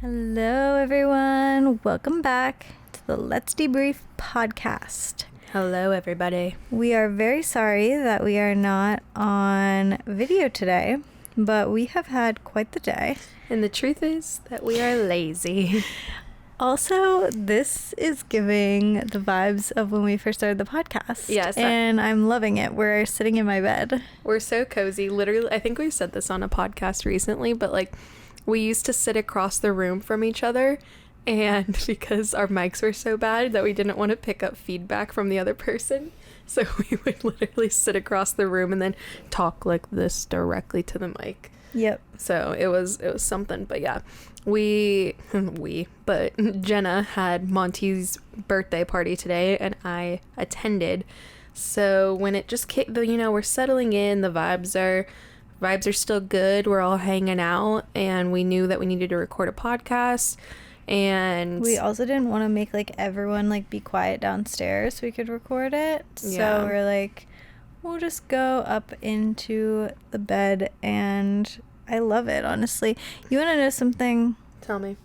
Hello, everyone. Welcome back to the Let's Debrief podcast. Hello, everybody. We are very sorry that we are not on video today, but we have had quite the day. And the truth is that we are lazy. Also, this is giving the vibes of when we first started the podcast. Yes. And I'm loving it. We're sitting in my bed. We're so cozy. Literally, I think we said this on a podcast recently, but we used to sit across the room from each other, and because our mics were so bad that we didn't want to pick up feedback from the other person, so we would literally sit across the room and then talk like this directly to the mic. Yep. So it was something. But yeah, but Jenna had Monty's birthday party today, and I attended. So when it just we're settling in, the vibes are still good. We're all hanging out, and we knew that we needed to record a podcast. And we also didn't want to make everyone be quiet downstairs so we could record it. Yeah. So we're we'll just go up into the bed, and I love it, honestly. You want to know something? Tell me.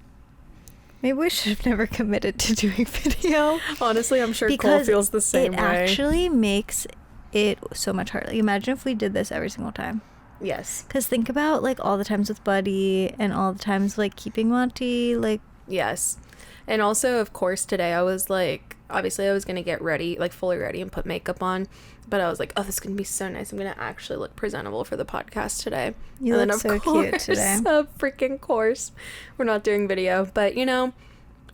Maybe we should have never committed to doing video. Honestly, I'm sure because Cole feels the same it way. actually makes it so much harder. Imagine if we did this every single time. Yes. Because think about all the times with Buddy and all the times keeping Monty. Yes. And also, of course, today I was obviously I was going to get ready, fully ready and put makeup on. But I was like, oh, this is going to be so nice. I'm going to actually look presentable for the podcast today. You look so cute today. Of freaking course. We're not doing video. But,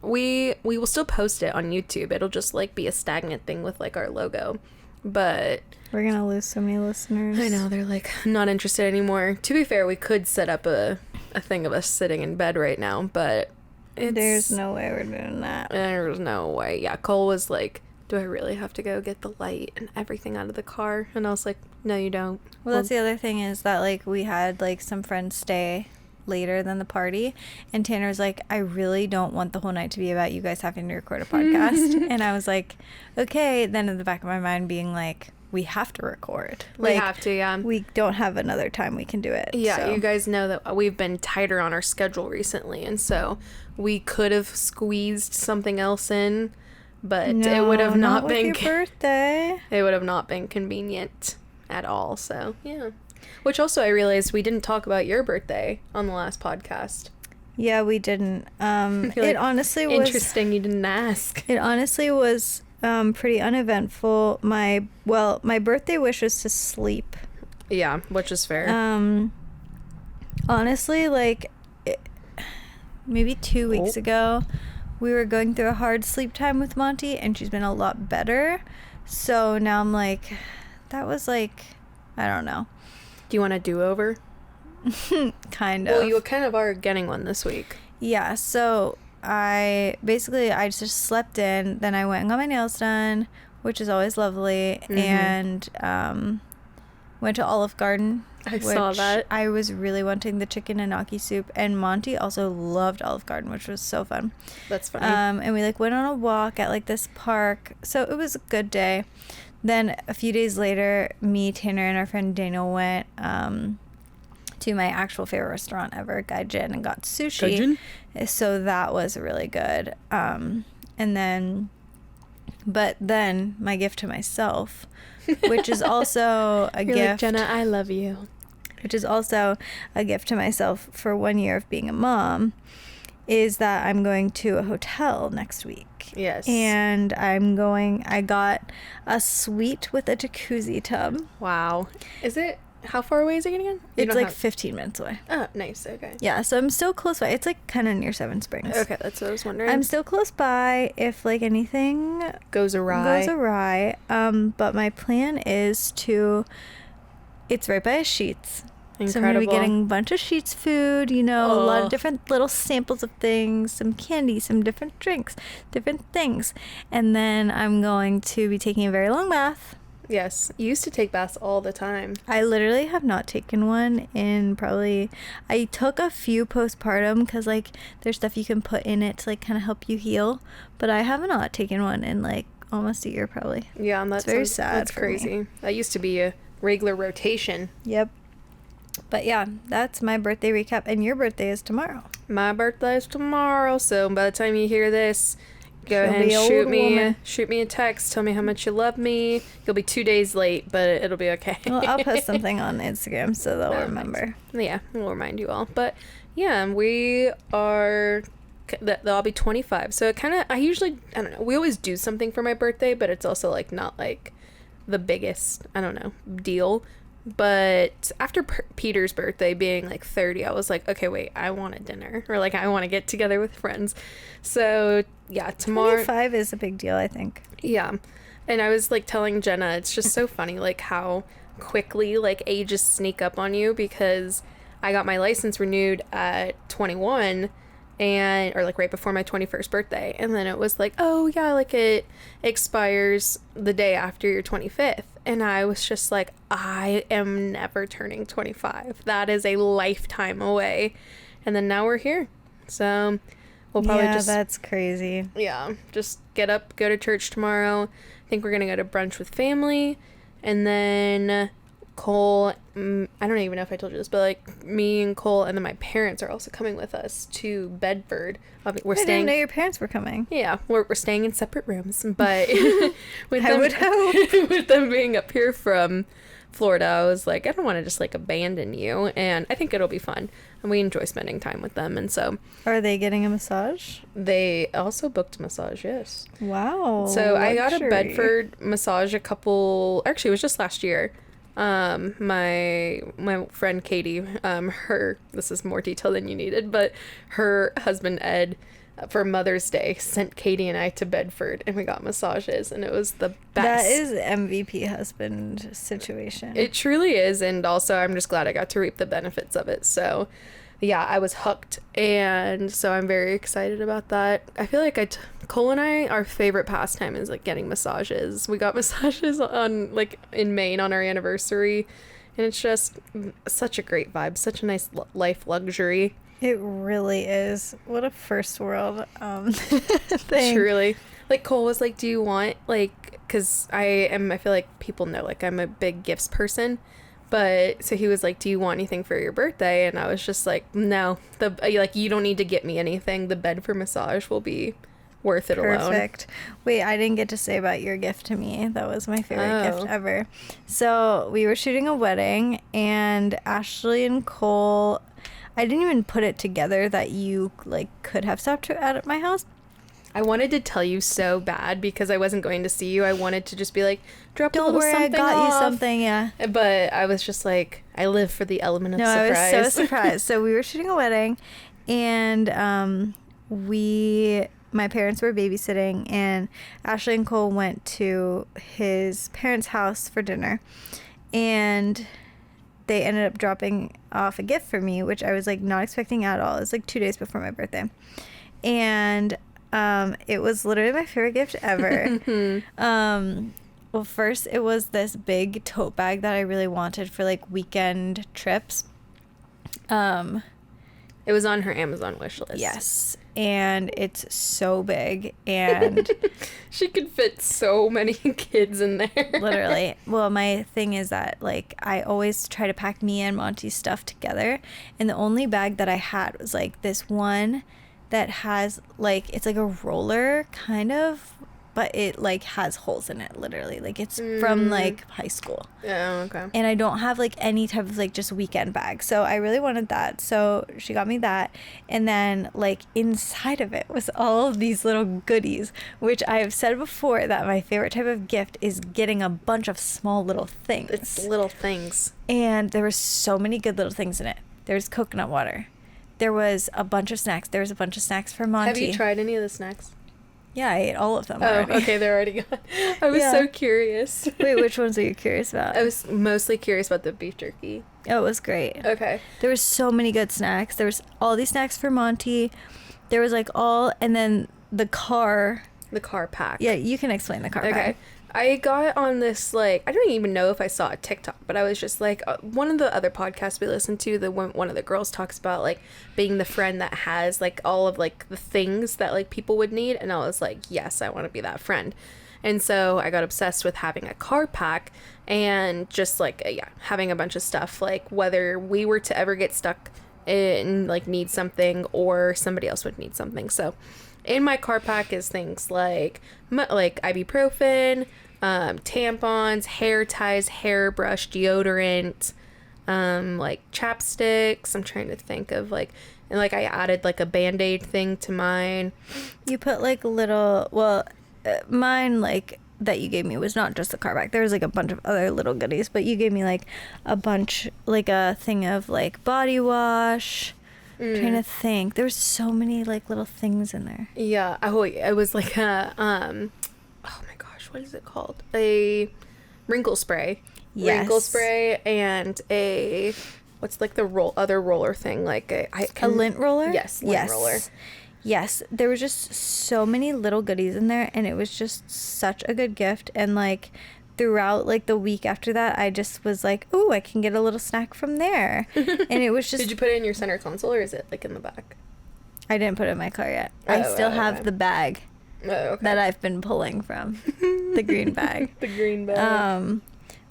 we will still post it on YouTube. It'll just, be a stagnant thing with, our logo. But we're going to lose so many listeners. I know. They're, not interested anymore. To be fair, we could set up a thing of us sitting in bed right now. But there's no way we're doing that. There's no way. Yeah, Cole was like, do I really have to go get the light and everything out of the car? And I was like, no, you don't. Well, that's the other thing is that, we had, some friends stay later than the party. And Tanner's like, I really don't want the whole night to be about you guys having to record a podcast. And I was like, okay. Then in the back of my mind being we have to record. We have to, yeah. We don't have another time we can do it. Yeah, so. You guys know that we've been tighter on our schedule recently. And so we could have squeezed something else in. But it would have not been your birthday. It would have not been convenient at all. So yeah. Which also I realized we didn't talk about your birthday on the last podcast. Yeah, we didn't. It honestly was interesting. You didn't ask. It honestly was pretty uneventful. My birthday wish was to sleep. Yeah, which is fair. Honestly, maybe 2 weeks ago, we were going through a hard sleep time with Monty, and she's been a lot better. So now I'm that was I don't know. Do you want a do-over? Kind of. Well, you kind of are getting one this week. Yeah, so I just slept in, then I went and got my nails done, which is always lovely, and went to Olive Garden. I saw that. I was really wanting the chicken and gnocchi soup, and Monty also loved Olive Garden, which was so fun. That's funny. And we went on a walk at this park, so it was a good day. Then a few days later, me, Tanner, and our friend Daniel went to my actual favorite restaurant ever, Gaijin, and got sushi. Gaijin? So that was really good. But then my gift to myself, which is also a gift. Jenna, I love you. Which is also a gift to myself for 1 year of being a mom, is that I'm going to a hotel next week. Yes. And I got a suite with a jacuzzi tub. Wow. How far away is it again? It's 15 minutes away. Oh, nice. Okay. Yeah, so I'm still close by. It's kind of near Seven Springs. Okay, that's what I was wondering. I'm still close by if anything goes awry. But my plan is it's right by Sheetz. Incredible. So I'm going to be getting a bunch of Sheetz food, a lot of different little samples of things, some candy, some different drinks, different things. And then I'm going to be taking a very long bath. Yes. You used to take baths all the time. I literally have not taken one in I took a few postpartum because there's stuff you can put in it to kind of help you heal. But I have not taken one in almost a year probably. Yeah, and that's very sad. That's crazy. That used to be a regular rotation. Yep. But yeah, that's my birthday recap, and your birthday is tomorrow. My birthday's tomorrow, so by the time you hear this, go She'll ahead and be an old woman. shoot me a text. Tell me how much you love me. You'll be 2 days late, but it'll be okay. Well, I'll post something on Instagram so they'll Oh, remember. Yeah, we'll remind you all. But yeah, we are. I'll be 25. So it kind of. I don't know. We always do something for my birthday, but it's also like not like the biggest. I don't know deal. But after Peter's birthday being like 30, I was like, okay, wait, I want a dinner, or like I want to get together with friends. So yeah, tomorrow. 25 is a big deal, I think. Yeah. And I was like telling Jenna, it's just so funny like how quickly like ages sneak up on you, because I got my license renewed at 21, and or like right before my 21st birthday, and then it was like, oh yeah, like it expires the day after your 25th, and I was just like, I am never turning 25. That is a lifetime away. And then now we're here. So we'll probably that's crazy. just get up, go to church tomorrow. I think we're gonna go to brunch with family, and then Cole, I don't even know if I told you this, but like me and Cole and then my parents are also coming with us to Bedford. We're I didn't staying. know your parents were coming. Yeah, we're staying in separate rooms, but with I them, would hope. with them being up here from Florida, I was like, I don't want to just like abandon you, and I think it'll be fun, and we enjoy spending time with them, and so Are they getting a massage? they also booked a massage. Yes. Wow. So I got a luxury. Bedford massage actually it was just last year. My friend Katie, this is more detail than you needed, but her husband Ed, for Mother's Day, sent Katie and I to Bedford, and we got massages, and it was the best. That is MVP husband situation. It truly is, and also I'm just glad I got to reap the benefits of it. So yeah, I was hooked, and so I'm very excited about that. I feel like Cole and I, our favorite pastime is like getting massages. We got massages on like in Maine on our anniversary, and it's just such a great vibe, such a nice life luxury. It really is. What a first world thing. Truly. Like Cole was like, do you want like, because I feel like people know like I'm a big gifts person. But so he was like, do you want anything for your birthday? And I was just like, no, you don't need to get me anything. The Bedford massage will be worth it alone. Perfect. Wait, I didn't get to say about your gift to me. That was my favorite gift ever. So we were shooting a wedding, and Ashley and Cole, I didn't even put it together that you like could have stopped at my house. I wanted to tell you so bad because I wasn't going to see you. I wanted to just be like, drop a Don't little worry, I something got off. you something, yeah. But I was just like, I live for the element of surprise. I was so surprised. So we were shooting a wedding, and my parents were babysitting, and Ashley and Cole went to his parents' house for dinner, and they ended up dropping off a gift for me, which I was like not expecting at all. It was like 2 days before my birthday, and it was literally my favorite gift ever. Well, first it was this big tote bag that I really wanted for like weekend trips. It was on her Amazon wish list. Yes, and it's so big, and she could fit so many kids in there. literally. Well, my thing is that like I always try to pack me and Monty's stuff together, and the only bag that I had was like this one that has like, it's like a roller kind of, but it like has holes in it, literally, like it's from like high school. Oh, okay. And I don't have like any type of like just weekend bag, so I really wanted that, so she got me that. And then like inside of it was all of these little goodies, which I've said before that my favorite type of gift is getting a bunch of small little things. It's little things. And there were so many good little things in it. There's coconut water, there was a bunch of snacks, there was a bunch of snacks for Monty. Have you tried any of the snacks? Yeah, I ate all of them Oh, already. okay, they're already gone. I was so curious. Wait, which ones are you curious about? I was mostly curious about the beef jerky. Oh, it was great. Okay. There was so many good snacks. There was all these snacks for Monty. There was like and then the car. The car pack. Yeah, you can explain the car Okay. pack. I got on this, like, I don't even know if I saw a TikTok, but I was just like, one of the other podcasts we listened to, one of the girls talks about, like, being the friend that has, like, all of, like, the things that, like, people would need, and I was like, yes, I want to be that friend. And so I got obsessed with having a car pack and just, like, having a bunch of stuff, like, whether we were to ever get stuck and like need something, or somebody else would need something. So in my car pack is things like ibuprofen, tampons, hair ties, hairbrush, deodorant, like chapsticks. I'm trying to think of like, and like I added like a Band-Aid thing to mine. You put like mine like that you gave me was not just the car pack. There was like a bunch of other little goodies, but you gave me like a bunch, like a thing of like body wash. Trying to think. There was so many like little things in there. Yeah. Oh, it was like a oh my gosh, what is it called? A wrinkle spray. Yes. Wrinkle spray and a what's like the other roller thing, like a lint roller? Yes, lint roller. Yes, there was just so many little goodies in there, and it was just such a good gift. And like throughout like the week after that, I just was like, "Ooh, I can get a little snack from there." And it was just. Did you put it in your center console, or is it like in the back? I didn't put it in my car yet. I still have the bag that I've been pulling from, the green bag. The green bag.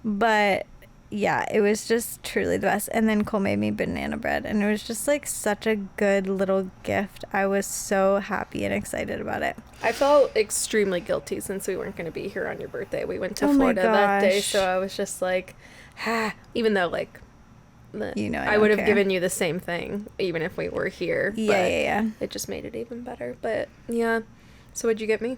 But yeah, it was just truly the best. And then Cole made me banana bread, and it was just like such a good little gift. I was so happy and excited about it. I felt extremely guilty since we weren't going to be here on your birthday. We went to Oh Florida my that day, gosh. so I was just like, even though like I don't would have care. given you the same thing even if we were here. Yeah. It just made it even better. But yeah. So what'd you get me?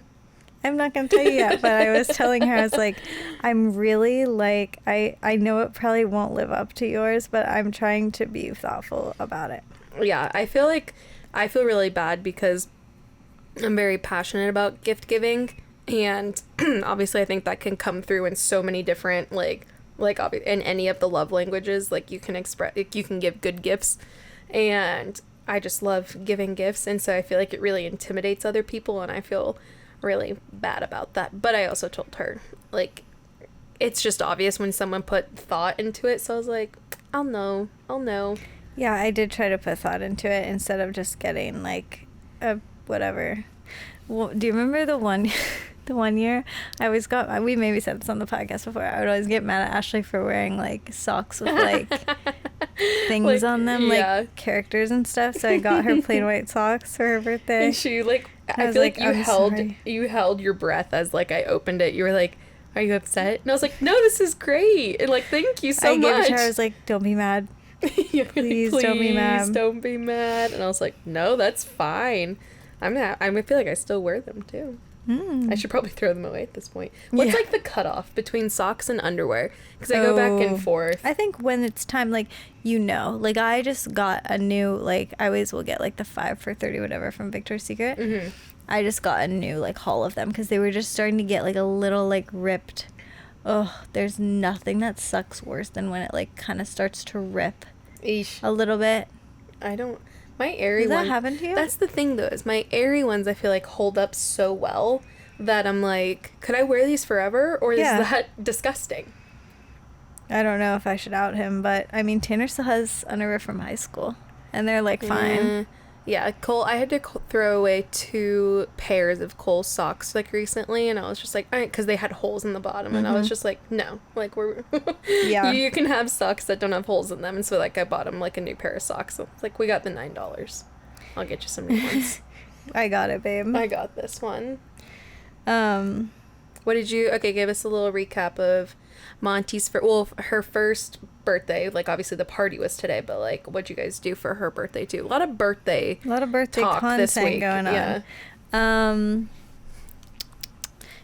I'm not going to tell you yet, but I was telling her, I was like, I'm really like, I know it probably won't live up to yours, but I'm trying to be thoughtful about it. Yeah, I feel really bad because I'm very passionate about gift giving, and obviously I think that can come through in so many different in any of the love languages. Like you can express, like, you can give good gifts, and I just love giving gifts, and so I feel like it really intimidates other people, and I feel really bad about that. But I also told her, like, it's just obvious when someone put thought into it, so I was like, I'll know. Yeah, I did try to put thought into it instead of just getting like a whatever. Well, do you remember the one year I always got, we maybe said this on the podcast before, I would always get mad at Ashley for wearing like socks with like things like, on them, like characters and stuff. So I got her plain white socks for her birthday. And she like, I feel like you held your breath as like I opened it. You were like, are you upset? And I was like, no, this is great. And like, thank you so much. I gave it to her. I was like, don't be mad. Please don't be mad. Don't be mad. And I was like, no, that's fine. I feel like I still wear them too. I should probably throw them away at this point. What's like the cutoff between socks and underwear? Because I go back and forth. I think when it's time, like, like I just got a new, like, I always will get like the 5 for $30 whatever from Victoria's Secret. Mm-hmm. I just got a new like haul of them because they were just starting to get like a little like ripped. Oh, there's nothing that sucks worse than when it like kind of starts to rip. Eesh. A little bit. My airy ones. Does that happen to you? That's the thing though, is my airy ones I feel like hold up so well that I'm like, could I wear these forever, or is that disgusting? I don't know if I should out him, but I mean Tanner still has underwear from high school, and they're like fine. Yeah, Cole, I had to throw away 2 pairs of Cole socks like recently, and I was just like, all right, because they had holes in the bottom, and I was just like, no, like we're you can have socks that don't have holes in them, and so like I bought him like a new pair of socks. So it's like, we got the $9. I'll get you some new ones. I got it, babe. I got this one. What did you? Okay, give us a little recap of Monty's her first birthday. Like obviously the party was today, but like what'd you guys do for her birthday too? A lot of birthday talk content this week. Going on. Yeah.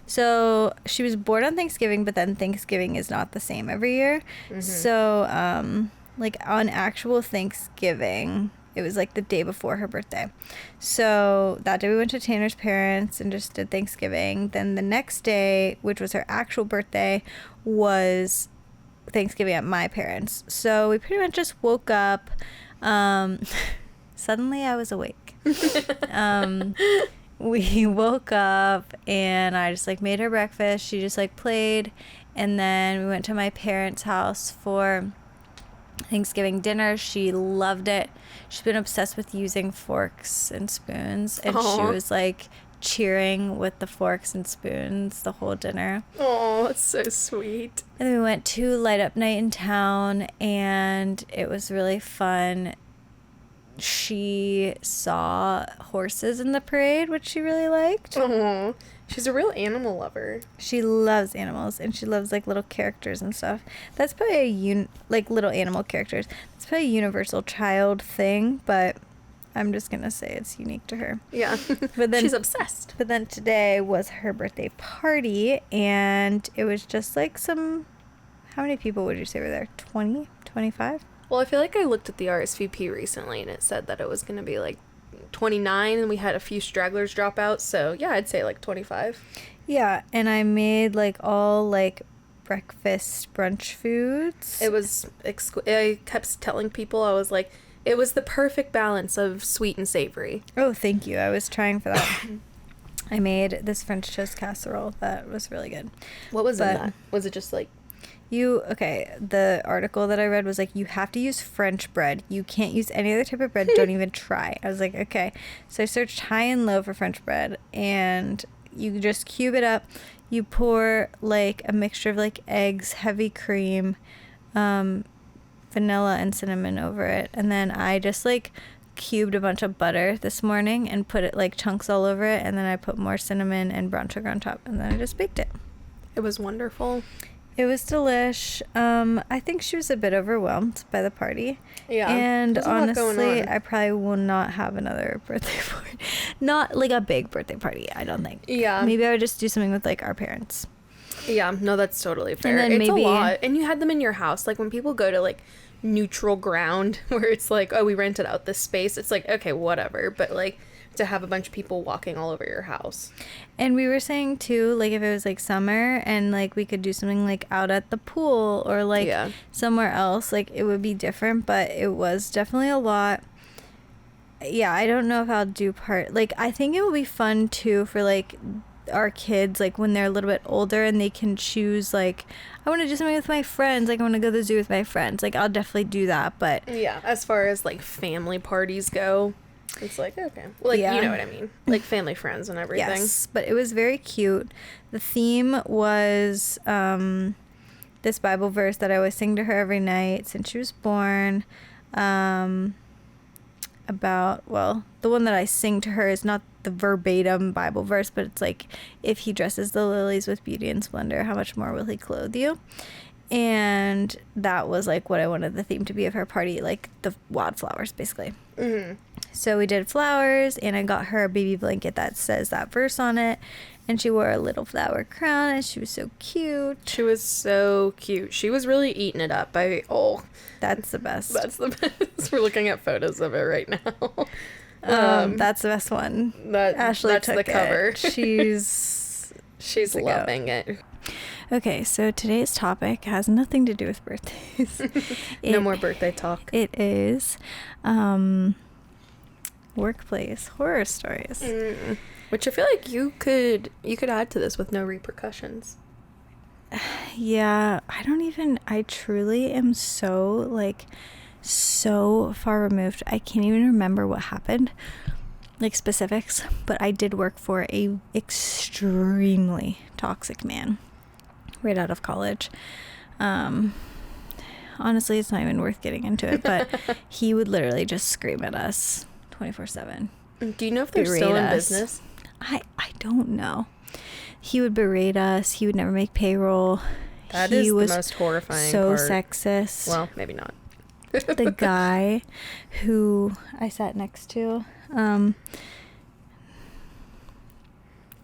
So she was born on Thanksgiving, but then Thanksgiving is not the same every year. Mm-hmm. So like on actual Thanksgiving, it was like the day before her birthday. So that day we went to Tanner's parents and just did Thanksgiving. Then the next day, which was her actual birthday, was Thanksgiving at my parents'. So we pretty much just woke up. Suddenly I was awake. We woke up and I just like made her breakfast. She just like played, and then we went to my parents' house for Thanksgiving dinner. She loved it. She's been obsessed with using forks and spoons, and she was like cheering with the forks and spoons the whole dinner. Oh, it's so sweet. And then we went to light up night in town, and it was really fun. she saw horses in the parade, which she really liked. Oh, she's a real animal lover. She loves animals, and she loves like little characters and stuff. That's probably like little animal characters. That's probably a universal child thing, but I'm just gonna say it's unique to her. Yeah, But then she's obsessed. But then today was her birthday party, and it was just like how many people would you say were there? 20, 25? Well, I feel like I looked at the RSVP recently, and it said that it was going to be like 29, and we had a few stragglers drop out. So yeah, I'd say like 25. Yeah, and I made like all like breakfast brunch foods. It was I kept telling people, I was like, it was the perfect balance of sweet and savory. Oh, thank you. I was trying for that. I made this French toast casserole that was really good. What was in that? Was it just like... The article that I read was like, you have to use French bread. You can't use any other type of bread. Don't even try. I was like, okay. So I searched high and low for French bread, and you just cube it up. You pour like a mixture of like eggs, heavy cream, vanilla and cinnamon over it. And then I just like cubed a bunch of butter this morning and put it like chunks all over it. And then I put more cinnamon and brown sugar on top, and then I just baked it. It was wonderful. It was delish. I think she was a bit overwhelmed by the party. Yeah. And there's a lot going honestly, on. I probably will not have another birthday party. Not like a big birthday party, I don't think. Yeah. Maybe I would just do something with like our parents. Yeah, no, that's totally fair. then It's maybe- a lot. And you had them in your house. Like when people go to like neutral ground where it's like, oh, we rented out this space. It's like, okay, whatever. But like to have a bunch of people walking all over your house. And we were saying too, like if it was like summer and like we could do something like out at the pool or like Yeah. somewhere else, like it would be different, but it was definitely a lot. Yeah, I don't know if I'll do like I think it will be fun too for like our kids, like when they're a little bit older and they can choose like, I want to do something with my friends, like I want to go to the zoo with my friends, like I'll definitely do that. But Yeah, as far as like family parties go, it's like, okay, like, Yeah. you know what I mean, like family, friends, and everything. yes, but it was very cute. The theme was this Bible verse that I always sing to her every night since she was born. The one that I sing to her is not the verbatim Bible verse, but it's like, if he dresses the lilies with beauty and splendor, how much more will he clothe you? And that was like what I wanted the theme to be of her party, like the wildflowers basically. Mm-hmm. So we did flowers, and I got her a baby blanket that says that verse on it, and she wore a little flower crown, and she was so cute. She was so cute. She was really eating it up. That's the best. That's the best. We're looking at photos of it right now. That's the best one. Ashley that's took the cover. It. She's She's loving it. Okay, so today's topic has nothing to do with birthdays. No more birthday talk. It is workplace horror stories. Which I feel like you could add to this with no repercussions. Yeah, I truly am so far removed. I can't even remember what happened, like specifics, but I did work for a extremely toxic man right out of college. Honestly, it's not even worth getting into it, but he would literally just scream at us 24/7. Do you know if they're still in business? I don't know. He would berate us. He would never make payroll. That He is was the most horrifying so part. sexist. Well, maybe not. The guy who I sat next to,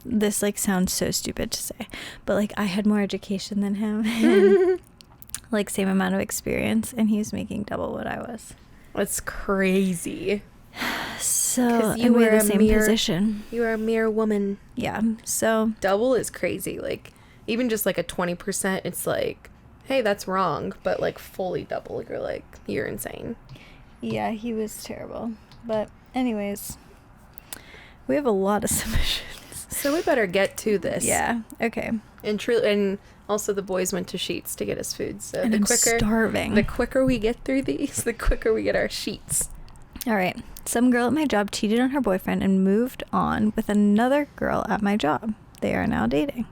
this like sounds so stupid to say, but like I had more education than him and like same amount of experience, and he was making double what I was. That's crazy. So you and we were were a the same mere- position. You are a mere woman. Yeah. So Double is crazy. Like, even just like a 20%, it's like, hey, that's wrong. But like fully double, you're like, you're insane. yeah, he was terrible. But anyways, we have a lot of submissions. So we better get to this. Yeah. Okay. And also the boys went to Sheets to get us food. So And I'm starving. The quicker we get through these, the quicker we get our sheets. All right. Some girl at my job cheated on her boyfriend and moved on with another girl at my job. They are now dating.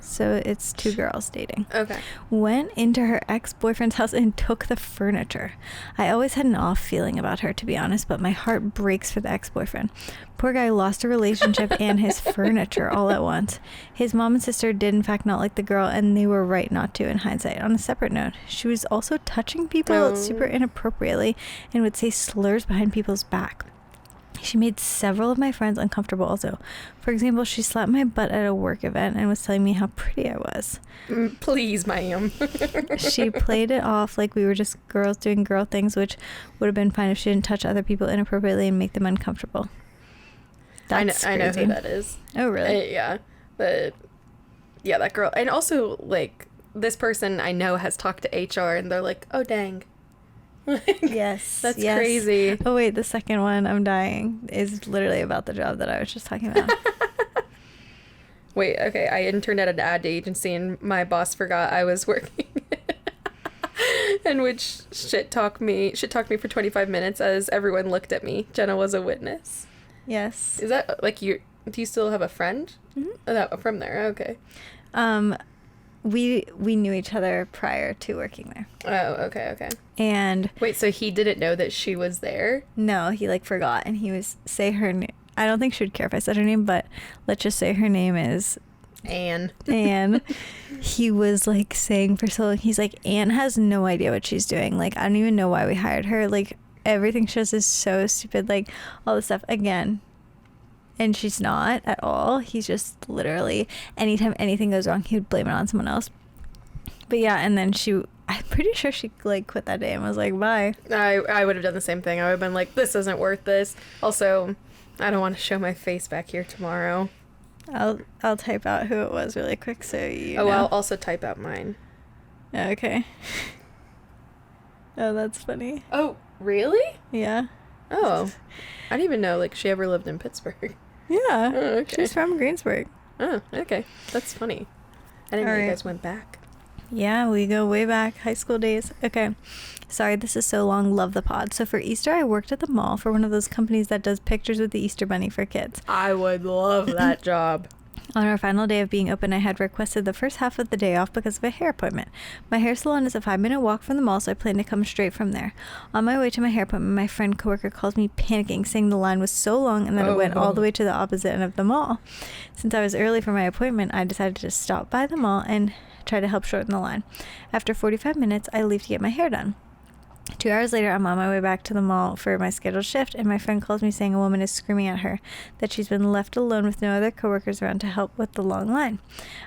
So it's two girls dating. Okay. Went into her ex-boyfriend's house and took the furniture. I always had an off feeling about her, to be honest, but my heart breaks for the ex-boyfriend. Poor guy lost a relationship and his furniture all at once. His mom and sister did in fact not like the girl, and they were right not to in hindsight. On a separate note, she was also touching people super inappropriately and would say slurs behind people's back. She made several of my friends uncomfortable also. For example, she slapped my butt at a work event and was telling me how pretty I was. Please, ma'am. She played it off like we were just girls doing girl things, which would have been fine if she didn't touch other people inappropriately and make them uncomfortable. That's I know crazy. who that is. Oh, really? Yeah. But, yeah, that girl. And also, like, this person I know has talked to HR, and they're like, oh, dang. Yes. That's yes. crazy. Oh, wait, the second one, I'm dying, is literally about the job that I was just talking about. Wait, okay, I interned at an ad agency, and my boss forgot I was working. And which shit talked me for 25 minutes as everyone looked at me. Jenna was a witness. Yes. Is that, like, do you still have a friend? Mm-hmm. Oh, that, from there, okay. We knew each other prior to working there. Oh, okay. And Wait, so he didn't know that she was there? no, he like forgot, and he was say her name. I don't think she would care if I said her name, but let's just say her name is Anne. Anne. He was like saying for so long, he's like, Anne has no idea what she's doing. Like, I don't even know why we hired her. Like, everything she does is so stupid. Like, all this stuff again. And she's not at all. He's just literally, anytime anything goes wrong, he would blame it on someone else. But yeah, and then I'm pretty sure she like quit that day and was like, bye. I would have done the same thing. I would have been like, this isn't worth this. Also, I don't want to show my face back here tomorrow. I'll type out who it was really quick so you know. I'll also type out mine. Okay. Oh, that's funny. Oh, really? Yeah. Oh, I didn't even know, like, she ever lived in Pittsburgh. Yeah. Oh, okay. She's from Greensburg. Oh, okay. That's funny. I didn't know you guys went back. Yeah, we go way back, high school days. Okay. Sorry, this is so long. Love the pod. So for Easter, I worked at the mall for one of those companies that does pictures with the Easter Bunny for kids. I would love that job. On our final day of being open, I had requested the first half of the day off because of a hair appointment. My hair salon is a 5-minute walk from the mall, so I plan to come straight from there. On my way to my hair appointment, my friend coworker calls me panicking, saying the line was so long and that it went all the way to the opposite end of the mall. Since I was early for my appointment, I decided to stop by the mall and try to help shorten the line. After 45 minutes, I leave to get my hair done. 2 hours later, I'm on my way back to the mall for my scheduled shift, and my friend calls me saying a woman is screaming at her that she's been left alone with no other coworkers around to help with the long line.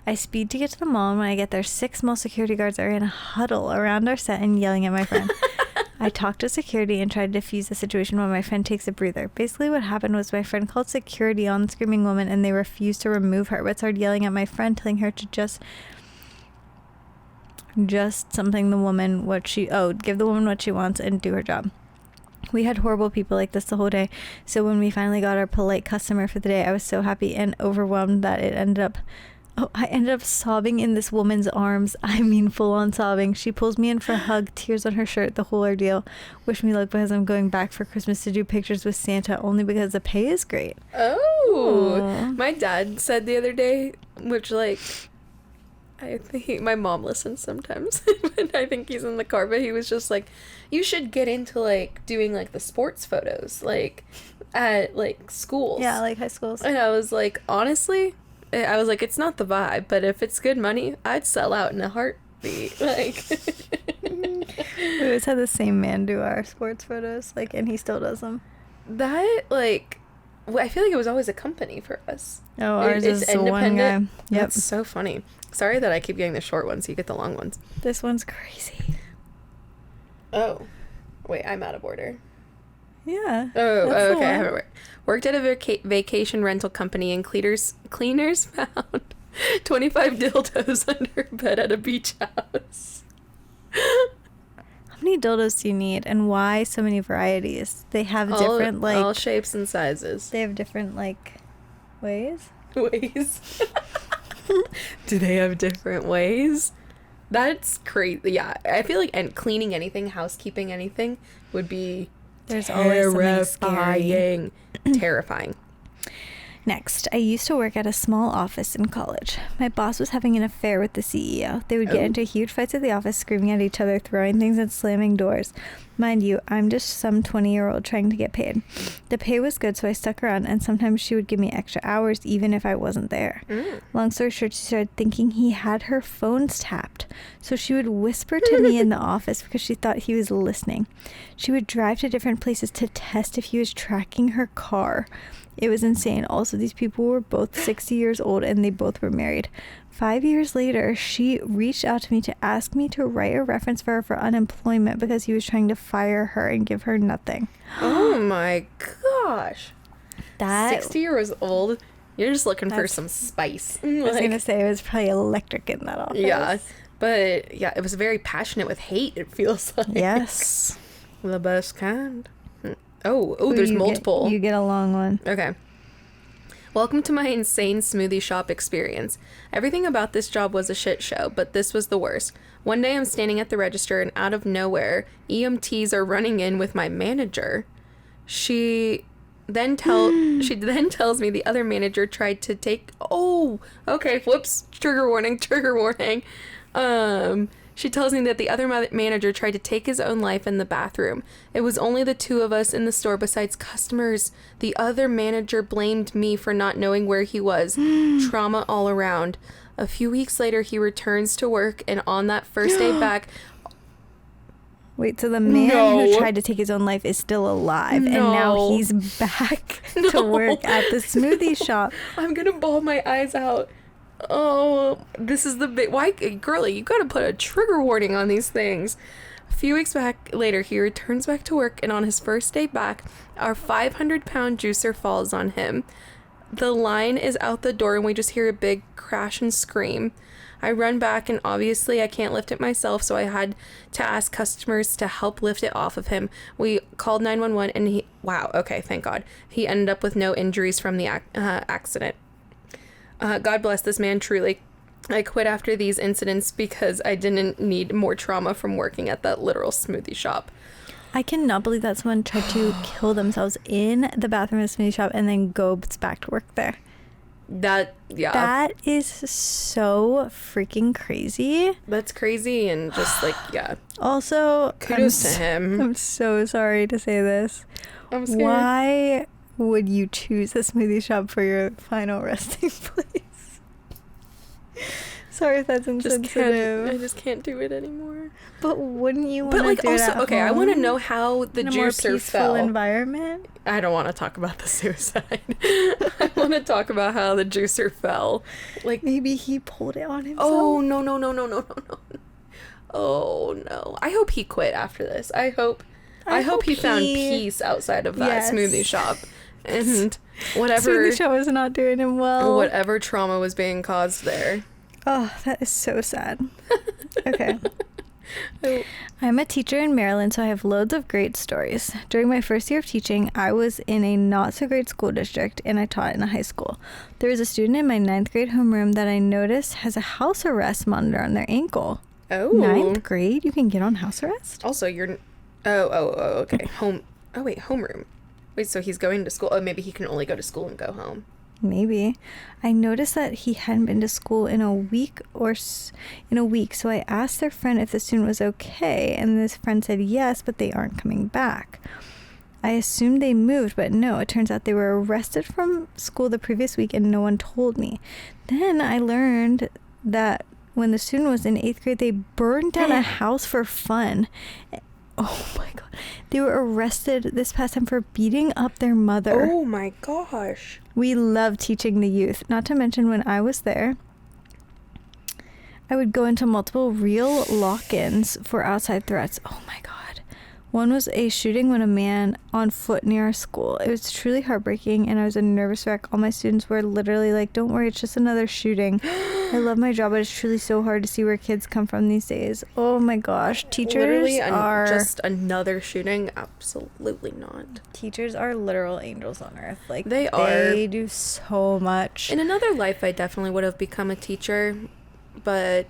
I speed to get to the mall, and when I get there, 6 mall security guards are in a huddle around our set and yelling at my friend. I talked to security and tried to defuse the situation while my friend takes a breather. Basically, what happened was my friend called security on the screaming woman, and they refused to remove her, but started yelling at my friend, telling her to just something the woman give the woman what she wants and do her job. We had horrible people like this the whole day, so when we finally got our polite customer for the day, I was so happy and overwhelmed that I ended up sobbing in this woman's arms. I mean, full on sobbing. She pulls me in for a hug, tears on her shirt, the whole ordeal. Wish me luck because I'm going back for Christmas to do pictures with Santa only because the pay is great. Oh, Aww. My dad said the other day, which, like, I think my mom listens sometimes, and I think he's in the car, but he was just like, you should get into, like, doing, like, the sports photos, like, at, like, schools. Yeah, like high schools. And I was like, honestly, I was like, it's not the vibe, but if it's good money, I'd sell out in a heartbeat. Like, We always had the same man do our sports photos, like, and he still does them. that, like, I feel like it was always a company for us. Oh, ours It's is the one guy. Yep. That's so funny. Sorry that I keep getting the short ones, so you get the long ones. This one's crazy. Oh. Wait, I'm out of order. Yeah. Oh, that's the okay. I one. haven't worked at a vacation rental company, and cleaners found 25 dildos under her bed at a beach house. How many dildos do you need, and why so many varieties? They have different, like... all shapes and sizes. They have different, like, ways? Ways. Do they have different ways? That's crazy. Yeah, I feel like cleaning anything, housekeeping anything would be There's always something scary. terrifying. Next, I used to work at a small office in college. My boss was having an affair with the CEO. They would get into huge fights at the office, screaming at each other, throwing things and slamming doors. Mind you, I'm just some 20-year-old trying to get paid. The pay was good, so I stuck around, and sometimes she would give me extra hours even if I wasn't there. Long story short, she started thinking he had her phones tapped, so she would whisper to me in the office because she thought he was listening. She would drive to different places to test if he was tracking her car. It was insane. Also, these people were both 60 years old and they both were married. 5 years later, she reached out to me to ask me to write a reference for her for unemployment because he was trying to fire her and give her nothing. Oh my gosh. That 60 years old. You're just looking for some spice. I was going to say it was probably electric in that office. Yeah. But yeah, it was very passionate with hate, it feels like. Yes. The best kind. Oh, there's multiple. You get a long one. Okay. Welcome to my insane smoothie shop experience. Everything about this job was a shit show, but this was the worst. One day I'm standing at the register and out of nowhere, EMTs are running in with my manager. She then tells me the other manager tried to take... Oh, okay, whoops. Trigger warning. She tells me that the other manager tried to take his own life in the bathroom. It was only the two of us in the store besides customers. The other manager blamed me for not knowing where he was. Trauma all around. A few weeks later, he returns to work, and on that first day back... Wait, so the man who tried to take his own life is still alive, and now he's back to work at the smoothie shop. I'm gonna bawl my eyes out. Oh, this is the big... Why, girlie, you gotta put a trigger warning on these things. A few weeks later, he returns back to work, and on his first day back, our 500-pound juicer falls on him. The line is out the door, and we just hear a big crash and scream. I run back, and obviously I can't lift it myself, so I had to ask customers to help lift it off of him. We called 911, and he... Wow, okay, thank God. He ended up with no injuries from the accident. God bless this man, truly. I quit after these incidents because I didn't need more trauma from working at that literal smoothie shop. I cannot believe that someone tried to kill themselves in the bathroom of a smoothie shop and then goes back to work there. That is so freaking crazy. That's crazy and just like, yeah. Also, kudos to him. I'm so sorry to say this. I'm scared. Why would you choose a smoothie shop for your final resting place? Sorry if that's insensitive. I just can't do it anymore. But wouldn't you want to do also, it at okay, home? I want to know how the in a juicer more peaceful fell. environment. I don't want to talk about the suicide. I want to talk about how the juicer fell. Like, maybe he pulled it on himself. Oh, no. Oh, no. I hope he quit after this. I hope he found peace outside of that smoothie shop. And whatever... Smoothie shop was not doing him well. Whatever trauma was being caused there. Oh, that is so sad. Okay. I'm a teacher in Maryland, so I have loads of great stories. During my first year of teaching, I was in a not-so-great school district, and I taught in a high school. There was a student in my 9th grade homeroom that I noticed has a house arrest monitor on their ankle. Oh. 9th grade? You can get on house arrest? Also, you're... Oh, okay. Homeroom. Wait, so he's going to school. Oh, maybe he can only go to school and go home. Maybe. I noticed that he hadn't been to school in a week, so I asked their friend if the student was okay, and this friend said yes, but they aren't coming back. I assumed they moved, but no, it turns out they were arrested from school the previous week and no one told me. Then I learned that when the student was in 8th grade, they burned down a house for fun. Oh my God. They were arrested this past time for beating up their mother. Oh my gosh. We love teaching the youth. Not to mention when I was there, I would go into multiple real lock-ins for outside threats. Oh my God. One was a shooting when a man on foot near our school. It was truly heartbreaking and I was a nervous wreck. All my students were literally like, don't worry, it's just another shooting. I love my job, but it's truly so hard to see where kids come from these days. Oh my gosh. Teachers are... just another shooting? Absolutely not. Teachers are literal angels on earth. Like, they are. They do so much. In another life, I definitely would have become a teacher, but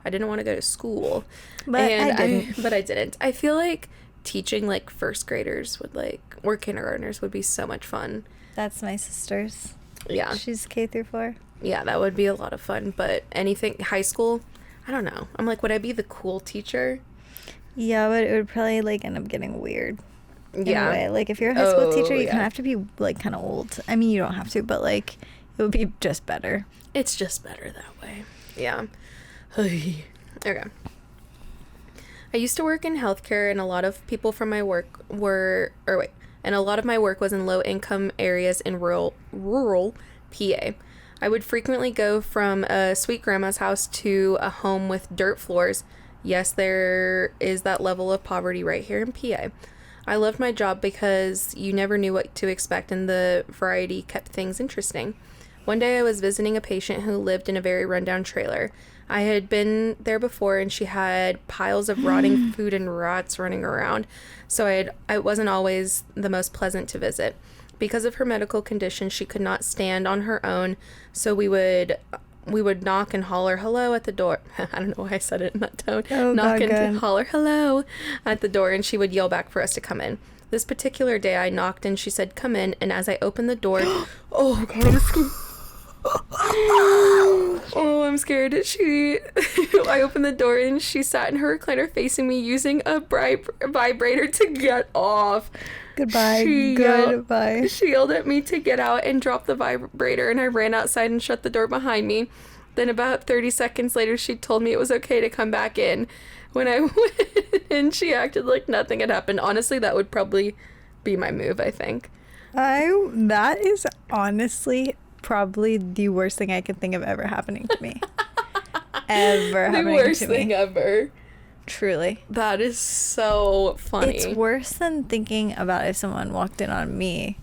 I didn't want to go to school. But I didn't. I feel like teaching like first graders would or kindergartners would be so much fun. That's my sister's. Yeah. She's K through 4. Yeah, that would be a lot of fun. But anything, high school, I don't know. I'm like, would I be the cool teacher? Yeah, but it would probably, like, end up getting weird. Yeah. In a way. Like, if you're a high school teacher, you yeah. kind of have to be, like, kind of old. I mean, you don't have to, but, like, it would be just better. It's just better that way. Yeah. Okay. I used to work in healthcare, and a lot of people from my work and a lot of my work was in low-income areas in rural PA. I would frequently go from a sweet grandma's house to a home with dirt floors. Yes, there is that level of poverty right here in PA. I loved my job because you never knew what to expect, and the variety kept things interesting. One day I was visiting a patient who lived in a very rundown trailer. I had been there before, and she had piles of rotting food and rats running around, so it wasn't always the most pleasant to visit. Because of her medical condition, she could not stand on her own, so we would knock and holler hello at the door. I don't know why I said it in that tone. Oh, knock God, and good. holler hello at the door, and she would yell back for us to come in. This particular day, I knocked and she said, "Come in," and as I opened the door, oh God, I'm scared. Oh, I'm scared. I opened the door and she sat in her recliner facing me, using a vibrator to get off. Goodbye. Goodbye. She yelled at me to get out and drop the vibrator, and I ran outside and shut the door behind me. Then about 30 seconds later, she told me it was okay to come back in. When I went in, she acted like nothing had happened. Honestly, that would probably be my move, I think. That is honestly probably the worst thing I could think of ever happening to me. The worst thing ever. Truly. That is so funny. It's worse than thinking about if someone walked in on me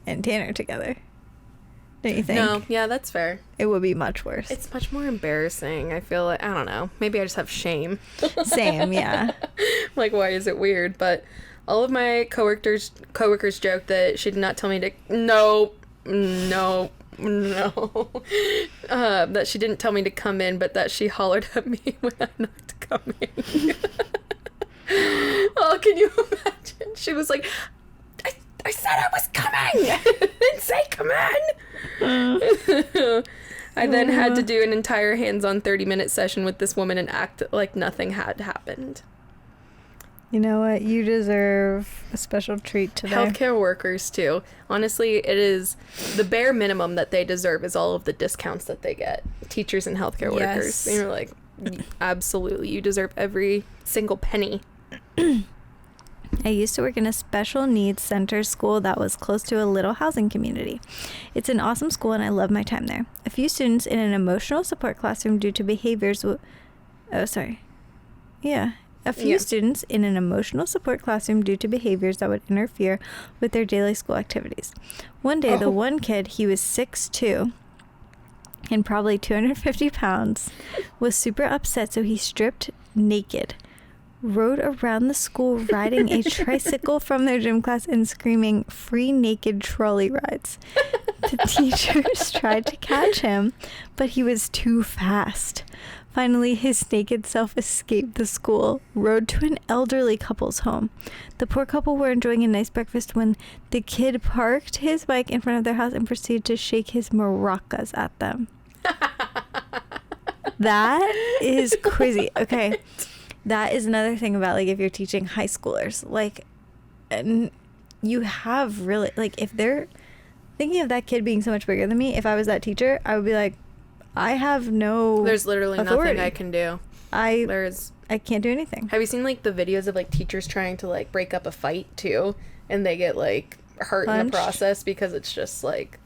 and Tanner together. Don't you think? No, yeah, that's fair. It would be much worse. It's much more embarrassing. I feel like, I don't know. Maybe I just have shame. Same, yeah. Like, why is it weird? But all of my coworkers joked that she did not tell me to. No. That she didn't tell me to come in, but that she hollered at me when I knocked to come in. Oh, can you imagine? She was like, I said I was coming! I didn't say come in! I then had to do an entire hands-on 30-minute session with this woman and act like nothing had happened. You know what? You deserve a special treat today. Healthcare workers, too. Honestly, it is the bare minimum that they deserve is all of the discounts that they get. Teachers and healthcare workers. And you're like, absolutely, you deserve every single penny. I used to work in a special needs center school that was close to a little housing community. It's an awesome school, and I love my time there. A few students in an emotional support classroom due to behaviors... students in an emotional support classroom due to behaviors that would interfere with their daily school activities. One day, the one kid, he was 6'2", and probably 250 pounds, was super upset, so he stripped naked, rode around the school riding a tricycle from their gym class and screaming free naked trolley rides. The teachers tried to catch him, but he was too fast. Finally, his naked self escaped the school, rode to an elderly couple's home. The poor couple were enjoying a nice breakfast when the kid parked his bike in front of their house and proceeded to shake his maracas at them. That is crazy. Okay. That is another thing about, like, if you're teaching high schoolers, like, and you have really, like, if they're thinking of that kid being so much bigger than me, if I was that teacher, I would be like, I have no There's literally authority. nothing I can do. I can't do anything. Have you seen, like, the videos of, like, teachers trying to, like, break up a fight, too? And they get, like, hurt in the Punched? process because it's just, like,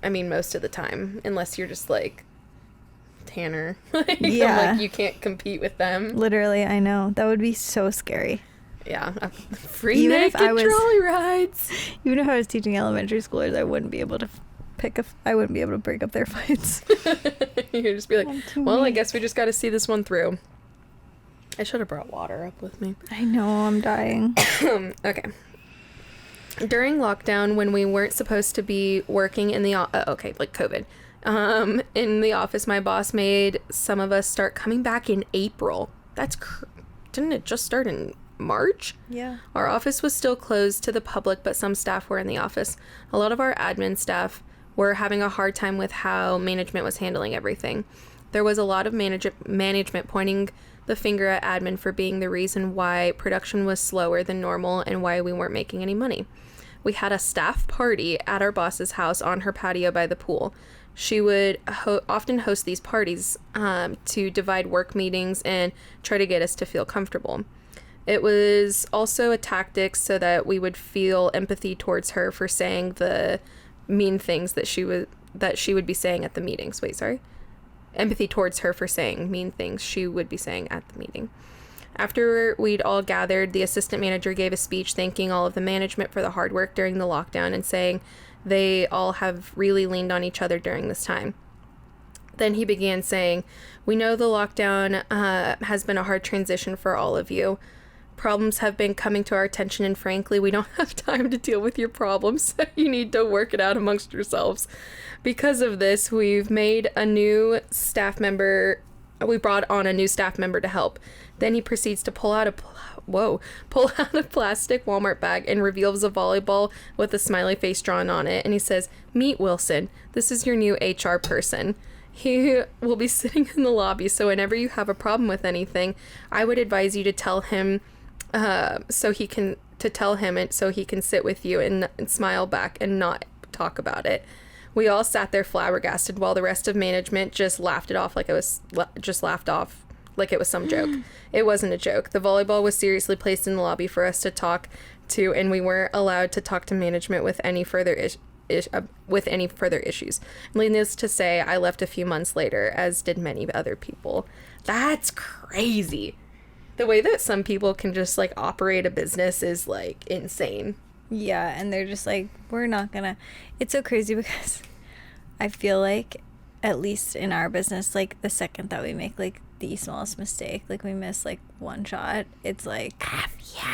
I mean, most of the time, unless you're just, like, Tanner. Like, Yeah. like, you can't compete with them. Literally, I know. That would be so scary. Yeah. Free Even if naked I was- trolley rides. Even if I was teaching elementary schoolers, I wouldn't be able to I wouldn't be able to break up their fights. You'd just be like, I'm too well, I weak. guess we just got to see this one through. I should have brought water up with me. I know, I'm dying. Okay. During lockdown, when we weren't supposed to be working in the like COVID, in the office, my boss made some of us start coming back in April. Didn't it just start in March. Yeah. Our office was still closed to the public, but some staff were in the office. A lot of our admin staff were having a hard time with how management was handling everything. There was a lot of management pointing the finger at admin for being the reason why production was slower than normal and why we weren't making any money. We had a staff party at our boss's house on her patio by the pool. She would often host these parties to divide work meetings and try to get us to feel comfortable. It was also a tactic so that we would feel empathy towards her for saying the mean things that she would be saying at the meetings. Empathy towards her for saying mean things she would be saying at the meeting. After we'd all gathered, the assistant manager gave a speech thanking all of the management for the hard work during the lockdown and saying they all have really leaned on each other during this time. Then he began saying, "We know the lockdown has been a hard transition for all of you. Problems have been coming to our attention, and frankly, we don't have time to deal with your problems, so you need to work it out amongst yourselves. Because of this, we've made a new staff member. We brought on a new staff member to help." Then he proceeds to pull out a plastic Walmart bag and reveals a volleyball with a smiley face drawn on it. And he says, "Meet Wilson. This is your new HR person. He will be sitting in the lobby, so whenever you have a problem with anything, I would advise you to tell him so he can sit with you and smile back and not talk about it." We all sat there flabbergasted while the rest of management just laughed it off like it was some joke. It wasn't a joke. The volleyball was seriously placed in the lobby for us to talk to, and we weren't allowed to talk to management with any further issues. Needless to say, I left a few months later, as did many other people. That's crazy. The way that some people can just like operate a business is like insane. Yeah, and they're just like, we're not gonna. It's so crazy because I feel like, at least in our business, like the second that we make like the smallest mistake, like we miss like one shot, it's like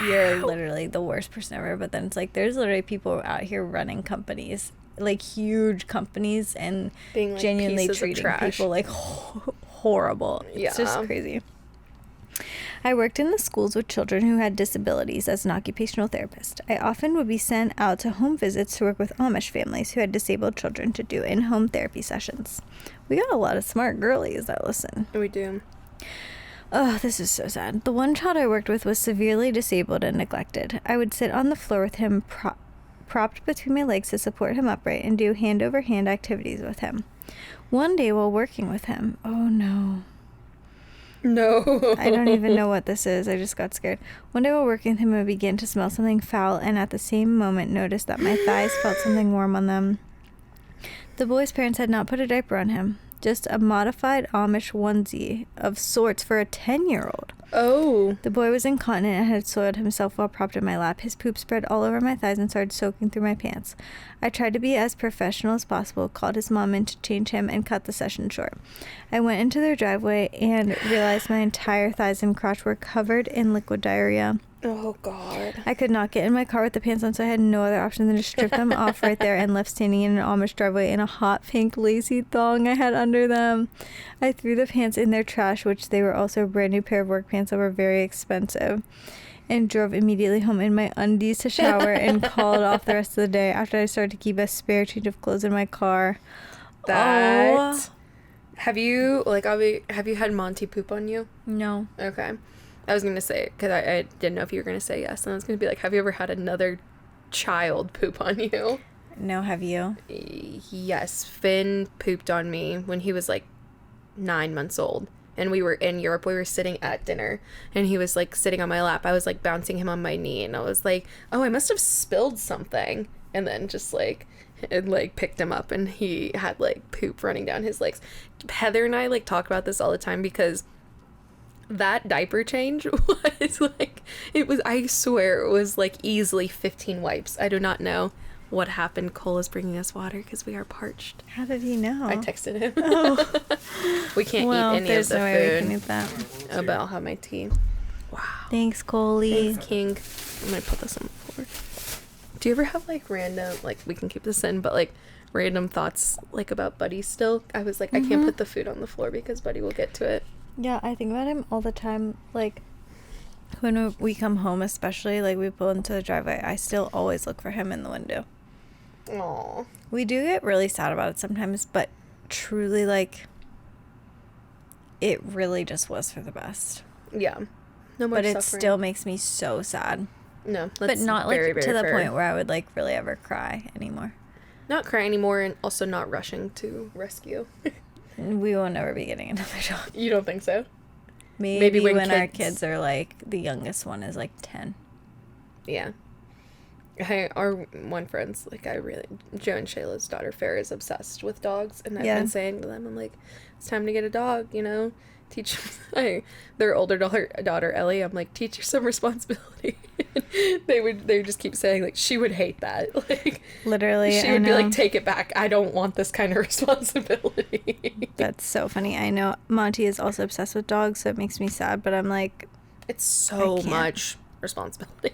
you're literally the worst person ever. But then it's like there's literally people out here running companies, like huge companies, and being like genuinely treating people like horrible. It's just crazy. I worked in the schools with children who had disabilities as an occupational therapist. I often would be sent out to home visits to work with Amish families who had disabled children to do in-home therapy sessions. We got a lot of smart girlies that listen. We do. Oh, this is so sad. The one child I worked with was severely disabled and neglected. I would sit on the floor with him propped between my legs to support him upright and do hand-over-hand activities with him. One day while working with him, oh no. No. I don't even know what this is. I just got scared. One day while working with him, I began to smell something foul and at the same moment noticed that my thighs felt something warm on them. The boy's parents had not put a diaper on him. Just a modified Amish onesie of sorts for a 10-year-old. Oh. The boy was incontinent and had soiled himself while propped in my lap. His poop spread all over my thighs and started soaking through my pants. I tried to be as professional as possible, called his mom in to change him, and cut the session short. I went into their driveway and realized my entire thighs and crotch were covered in liquid diarrhea. Oh, God. I could not get in my car with the pants on, so I had no other option than to strip them off right there and left standing in an Amish driveway in a hot pink lacy thong I had under them. I threw the pants in their trash, which they were also a brand new pair of work pants that were very expensive, and drove immediately home in my undies to shower and called off the rest of the day after I started to keep a spare change of clothes in my car. Have you had Monty poop on you? No. Okay. I was going to say, because I didn't know if you were going to say yes. And I was going to be like, have you ever had another child poop on you? No, have you? Yes. Finn pooped on me when he was like 9 months old. And we were in Europe. We were sitting at dinner. And he was like sitting on my lap. I was like bouncing him on my knee. And I was like, oh, I must have spilled something. And then just like, it like picked him up. And he had like poop running down his legs. Heather and I like talk about this all the time because that diaper change was like, I swear it was like easily 15 wipes. I do not know what happened. Cole is bringing us water because we are parched. How did he know? I texted him. Oh. We can't eat any of the no way we food. can eat that. Oh, but I'll have my tea. Wow. Thanks, Coley. Thanks, King. I'm gonna put this on the floor. Do you ever have like random, like we can keep this in, but like random thoughts like about Buddy still? I was like, I can't put the food on the floor because Buddy will get to it. Yeah, I think about him all the time. Like, When we come home, especially, like, we pull into the driveway, I still always look for him in the window. Aww. We do get really sad about it sometimes, but truly, like, it really just was for the best. Yeah. No more but suffering. It still makes me so sad. No, that's but not like very, very to the fair. point where I would like really ever cry anymore. Not cry anymore, and also not rushing to rescue. We will never be getting another dog. You don't think so? Maybe when our kids are like, the youngest one is like 10. Yeah. Our one friend's like, Joe and Shayla's daughter Farrah is obsessed with dogs, and I've been saying to them, I'm like, it's time to get a dog, you know, teach their older daughter Ellie, I'm like, teach her some responsibility. they just keep saying, like, she would hate that, like, literally she would be like, take it back, I don't want this kind of responsibility. That's so funny. I know Monty is also obsessed with dogs, so it makes me sad, but I'm like, it's so much responsibility.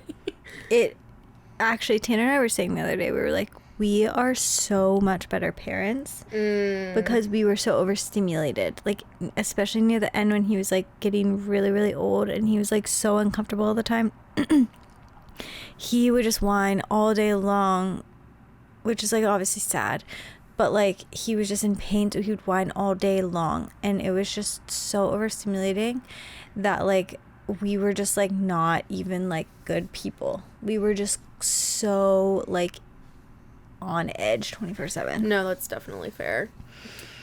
Actually, Tanner and I were saying the other day, we were like, we are so much better parents because we were so overstimulated. Like, especially near the end when he was, like, getting really, really old and he was, like, so uncomfortable all the time. He would just whine all day long, which is, like, obviously sad. But, like, he was just in pain, so he would whine all day long. And it was just so overstimulating that, like, we were just, like, not even, like, good people. We were just so, like, on edge 24/7. No, that's definitely fair.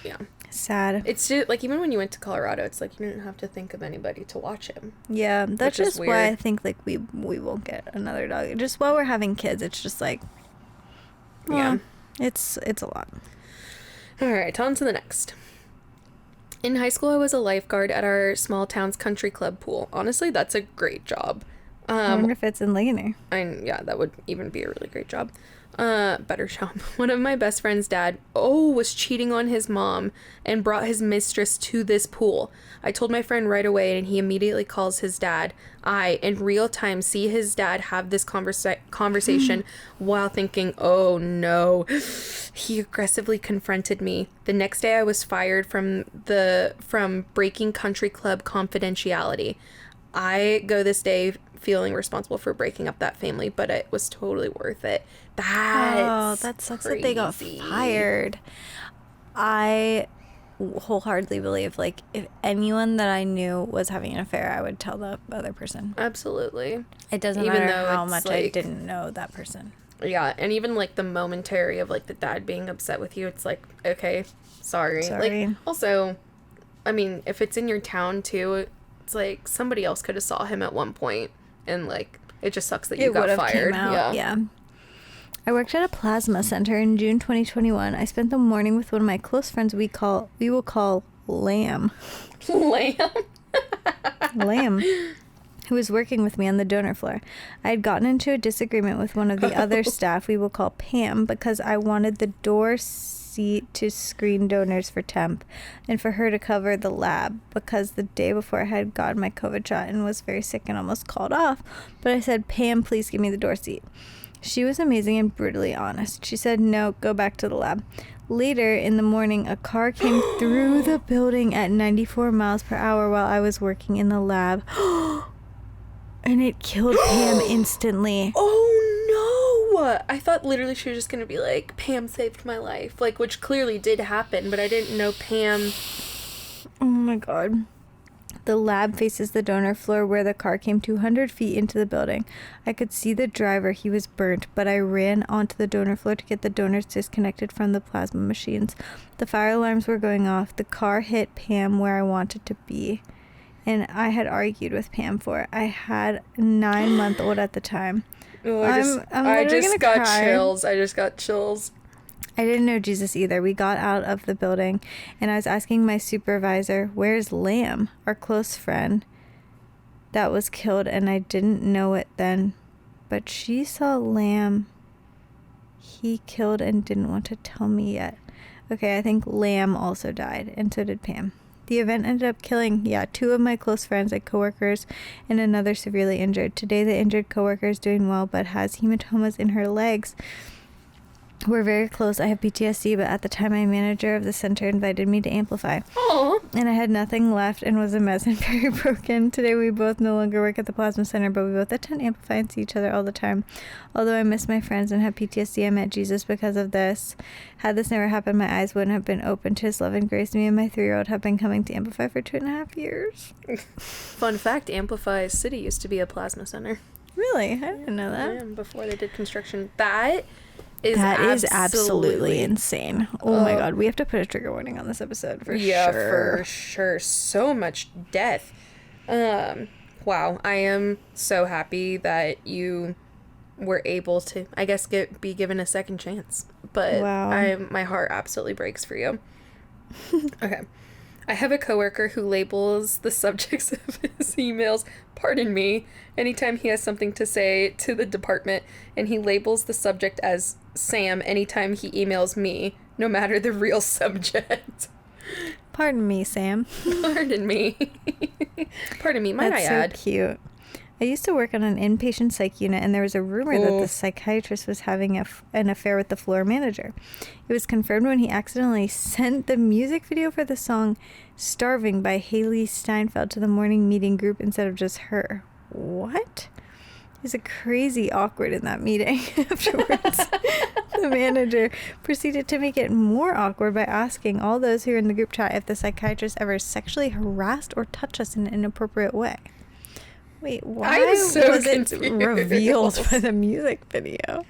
Yeah. Sad. It's just, like, even when you went to Colorado, it's like you didn't have to think of anybody to watch him. Yeah, that's just why I think, like, we won't get another dog. Just while we're having kids, it's just like, yeah, it's a lot. All right, on to the next. In high school, I was a lifeguard at our small town's country club pool. Honestly, that's a great job. I wonder if it's in Ligonier. Yeah, that would even be a really great job. Better job. One of my best friend's dad, was cheating on his mom and brought his mistress to this pool. I told my friend right away, and he immediately calls his dad. I, in real time, see his dad have this conversation while thinking, oh no. He aggressively confronted me. The next day I was fired from breaking country club confidentiality. I go this day feeling responsible for breaking up that family, but it was totally worth it. That sucks crazy. that they got fired. I wholeheartedly believe, like, if anyone that I knew was having an affair, I would tell the other person. Absolutely. It doesn't even matter though how it's, much like, I didn't know that person. Yeah, and even, like, the momentary of, like, the dad being upset with you, it's like, okay, sorry. Like, also, I mean, if it's in your town, too, it's like somebody else could have saw him at one point, and, like, it just sucks that you got fired. Yeah. I worked at a plasma center in June 2021. I spent the morning with one of my close friends we will call Lamb. Lamb. Who was working with me on the donor floor. I had gotten into a disagreement with one of the other staff we will call Pam because I wanted the door seat to screen donors for temp and for her to cover the lab because the day before I had gotten my COVID shot and was very sick and almost called off. But I said, Pam, please give me the door seat. She was amazing and brutally honest. She said, no, go back to the lab. Later in the morning, a car came through the building at 94 miles per hour while I was working in the lab. And it killed Pam instantly. Oh, no! I thought literally she was just going to be like, Pam saved my life. Like, which clearly did happen, but I didn't know Pam... Oh, my God. The lab faces the donor floor where the car came 200 feet into the building. I could see the driver. He was burnt, but I ran onto the donor floor to get the donors disconnected from the plasma machines. The fire alarms were going off. The car hit Pam where I wanted to be. And I had argued with Pam for it. I had a 9-month-old at the time. Oh, I just got chills. I just got chills. I didn't know Jesus either. We got out of the building, and I was asking my supervisor, where's Lamb, our close friend that was killed, and I didn't know it then. But she saw Lamb he killed and didn't want to tell me yet. Okay, I think Lamb also died, and so did Pam. The event ended up killing, 2 of my close friends and coworkers and another severely injured. Today, the injured coworker is doing well, but has hematomas in her legs. We're very close. I have PTSD, but at the time, my manager of the center invited me to amplify. Aww. and I had nothing left and was a mess and very broken. Today we both no longer work at the Plasma Center, but we both attend Amplify and see each other all the time. Although I miss my friends and have PTSD, I met Jesus because of this. Had this never happened, my eyes wouldn't have been open to his love and grace. Me and my 3-year-old have been coming to Amplify for 2.5 years. Fun fact, Amplify City used to be a plasma center. Really? I didn't know that. Yeah, before they did construction. That is absolutely insane. Oh my god, we have to put a trigger warning on this episode for sure. Yeah, for sure. So much death. Wow, I am so happy that you were able to, I guess, be given a second chance. But wow. My heart absolutely breaks for you. Okay. I have a coworker who labels the subjects of his emails, pardon me, anytime he has something to say to the department, and he labels the subject as Sam anytime he emails me, no matter the real subject. Pardon me, Sam. Pardon me. Pardon me, might I add. That's so cute. I used to work on an inpatient psych unit, and there was a rumor that the psychiatrist was having an affair with the floor manager. It was confirmed when he accidentally sent the music video for the song Starving by Haley Steinfeld to the morning meeting group instead of just her. What? It was crazy awkward in that meeting. Afterwards, the manager proceeded to make it more awkward by asking all those who were in the group chat if the psychiatrist ever sexually harassed or touched us in an inappropriate way. Wait, why was it revealed by the music video?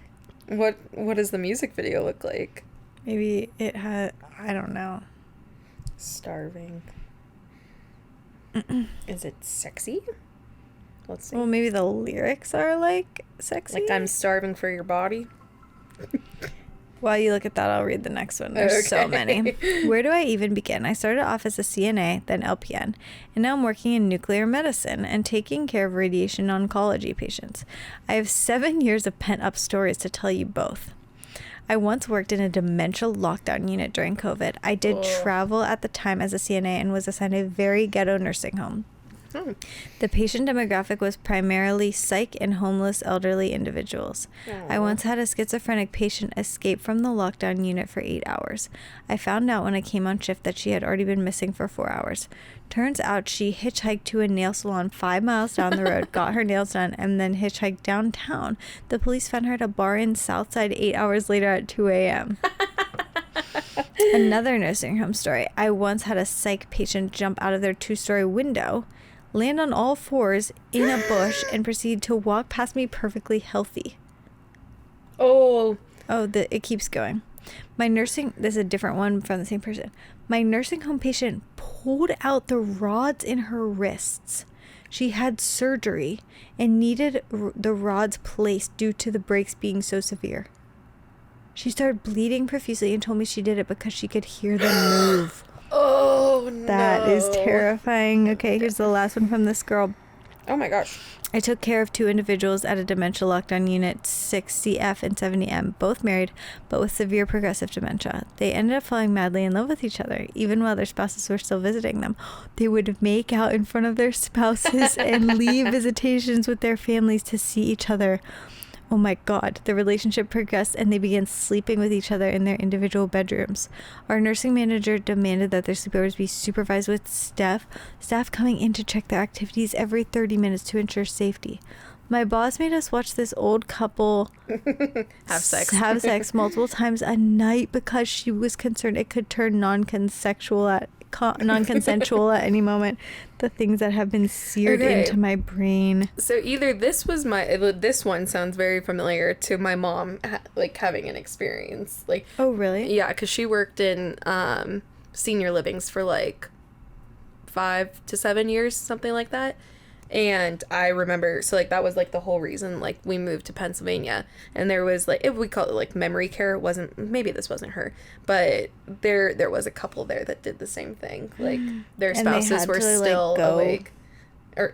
What does the music video look like? Maybe it had, I don't know. Starving. Is it sexy? Let's see. Well, maybe the lyrics are like sexy. Like, I'm starving for your body. While you look at that, I'll read the next one. There's so many. Where do I even begin? I started off as a CNA, then LPN, and now I'm working in nuclear medicine and taking care of radiation oncology patients. I have 7 years of pent-up stories to tell you both. I once worked in a dementia lockdown unit during COVID. I did travel at the time as a CNA and was assigned a very ghetto nursing home. The patient demographic was primarily psych and homeless elderly individuals. I once had a schizophrenic patient escape from the lockdown unit for 8 hours. I found out when I came on shift that she had already been missing for 4 hours. Turns out she hitchhiked to a nail salon 5 miles down the road, got her nails done, and then hitchhiked downtown. The police found her at a bar in Southside 8 hours later at 2 a.m. Another nursing home story. I once had a psych patient jump out of their 2-story window, land on all fours in a bush, and proceed to walk past me perfectly healthy. It keeps going. This is a different one from the same person. My nursing home patient pulled out the rods in her wrists. She had surgery and needed the rods placed due to the breaks being so severe. She started bleeding profusely and told me she did it because she could hear them move. Oh, no. That is terrifying. Okay, here's the last one from this girl. Oh, my gosh. I took care of 2 individuals at a dementia lockdown unit, 6CF and 70M, both married, but with severe progressive dementia. They ended up falling madly in love with each other, even while their spouses were still visiting them. They would make out in front of their spouses and leave visitations with their families to see each other. Oh my God, the relationship progressed and they began sleeping with each other in their individual bedrooms. Our nursing manager demanded that their sleepovers be supervised with staff coming in to check their activities every 30 minutes to ensure safety. My boss made us watch this old couple have sex multiple times a night because she was concerned it could turn non-consensual at any moment. The things that have been seared into my brain. So either this one sounds very familiar to my mom, having an experience. Oh, really? Yeah, because she worked in senior livings for 5 to 7 years, something like that. And I remember, that was the whole reason we moved to Pennsylvania, and there was if we call it memory care, maybe this wasn't her, but there was a couple there that did the same thing. Their spouses were still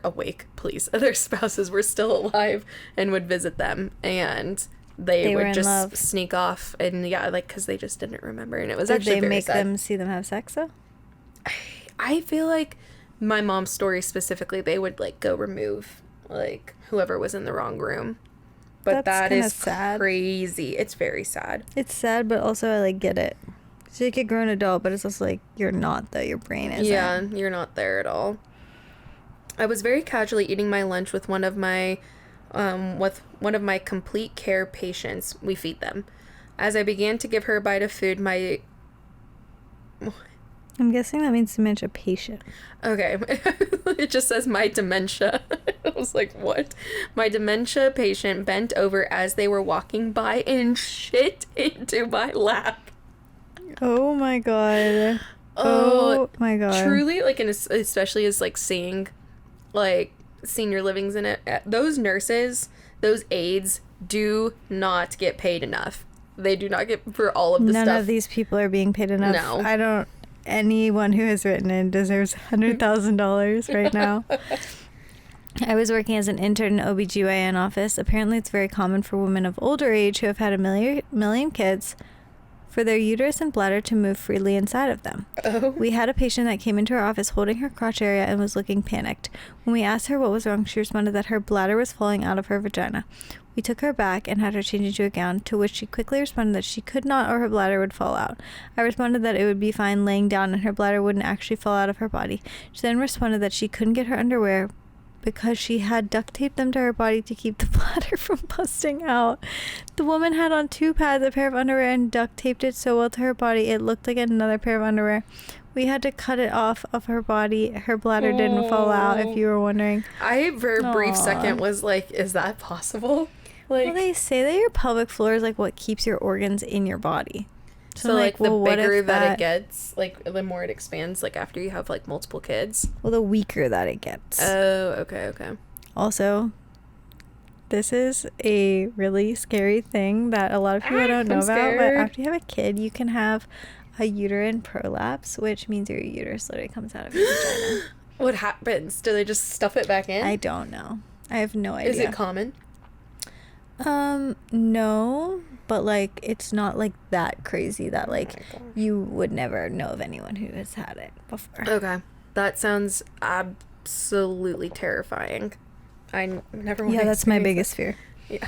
awake, please. Their spouses were still alive and would visit them, and they would just sneak off, and because they just didn't remember, and it was actually very sad. Did they make them see them have sex though? I feel like my mom's story specifically, they would go remove whoever was in the wrong room. But that is sad. Crazy. It's very sad. It's sad, but also I get it. So you could grow an adult, but it's also like you're not though. Your brain isn't. Yeah, you're not there at all. I was very casually eating my lunch with one of my complete care patients. We feed them. As I began to give her a bite of food, I'm guessing that means dementia patient. Okay. It just says my dementia. I was like, what? My dementia patient bent over as they were walking by and shit into my lap. Oh my god. Oh my god. Truly, like, and especially as, like, seeing, like, senior livings in it. Those nurses, those aides do not get paid enough. They do not get for all of the stuff. None of these people are being paid enough. No. Anyone who has written in deserves $100,000 right now. I was working as an intern in OBGYN office. Apparently it's very common for women of older age who have had a million kids for their uterus and bladder to move freely inside of them. Oh. We had a patient that came into our office holding her crotch area and was looking panicked. When we asked her what was wrong, she responded that her bladder was falling out of her vagina. We took her back and had her change into a gown, to which she quickly responded that she could not or her bladder would fall out. I responded that it would be fine laying down and her bladder wouldn't actually fall out of her body. She then responded that she couldn't get her underwear because she had duct taped them to her body to keep the bladder from busting out. The woman had on 2 pads, a pair of underwear, and duct taped it so well to her body it looked like another pair of underwear. We had to cut it off of her body. Her bladder didn't fall out, if you were wondering. I, for a brief second, was like, is that possible? Like, well, they say that your pelvic floor is like what keeps your organs in your body. So like the bigger that it gets, like the more it expands, like after you have like multiple kids. Well, the weaker that it gets. Oh, okay. Also, this is a really scary thing that a lot of people don't know about. But after you have a kid, you can have a uterine prolapse, which means your uterus literally comes out of your vagina. What happens? Do they just stuff it back in? I don't know. I have no idea. Is it common? No, but like it's not like that crazy that like you would never know of anyone who has had it before. Okay. That sounds absolutely terrifying. I never want to. Yeah, that's my biggest fear. Yeah.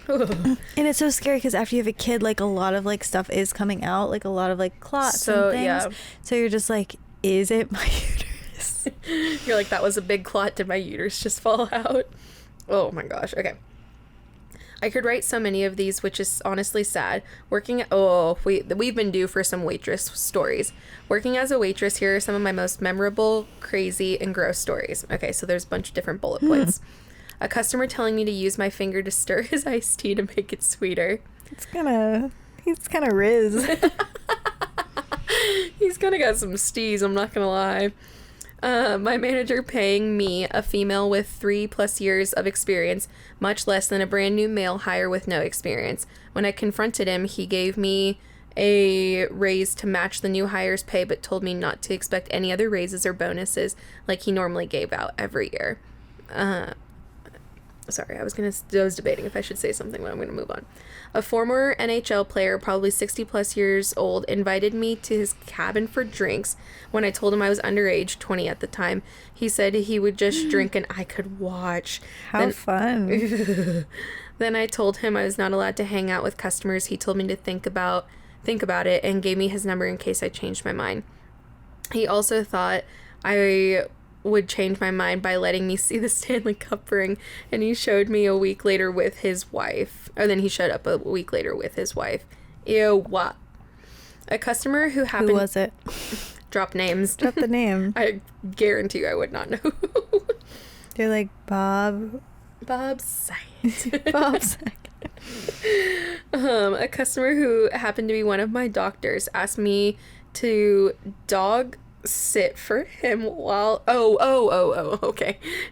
And it's so scary because after you have a kid, like a lot of like stuff is coming out, like a lot of like clots and things. Yeah. So you're just like, is it my uterus? You're like, that was a big clot. Did my uterus just fall out? Oh my gosh. Okay. I could write so many of these, which is honestly sad. We've been due for some waitress stories. Working as a waitress, here are some of my most memorable, crazy, and gross stories. Okay, so there's a bunch of different bullet points. A customer telling me to use my finger to stir his iced tea to make it sweeter. He's kind of riz. He's kind of got some steez, I'm not gonna lie. My manager paying me, a female with 3+ years of experience, much less than a brand new male hire with no experience. When I confronted him, he gave me a raise to match the new hire's pay, but told me not to expect any other raises or bonuses like he normally gave out every year. Sorry, I was debating if I should say something, but I'm gonna move on. A former NHL player, probably 60+ years old, invited me to his cabin for drinks. When I told him I was underage, 20 at the time, he said he would just drink and I could watch. How fun. Then I told him I was not allowed to hang out with customers. He told me to think about it and gave me his number in case I changed my mind. He also thought I would change my mind by letting me see the Stanley Cup ring, and he showed me a week later with his wife. Or then he showed up a week later with his wife. Ew, what? A customer who happened... Who was it? Drop names. Drop the name. I guarantee you I would not know. They're like Bob Saget. Bob Saget. A customer who happened to be one of my doctors asked me to dog sit for him while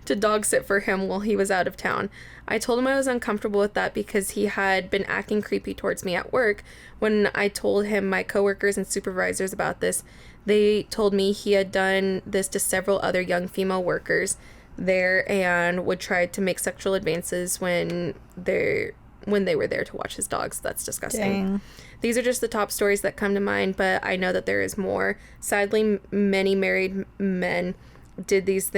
to dog sit for him while he was out of town. I told him I was uncomfortable with that because he had been acting creepy towards me at work. When I told him my coworkers and supervisors about this, they told me he had done this to several other young female workers there and would try to make sexual advances when they were there to watch his dogs. That's disgusting. Dang. These are just the top stories that come to mind, but I know that there is more. Sadly, many married men did these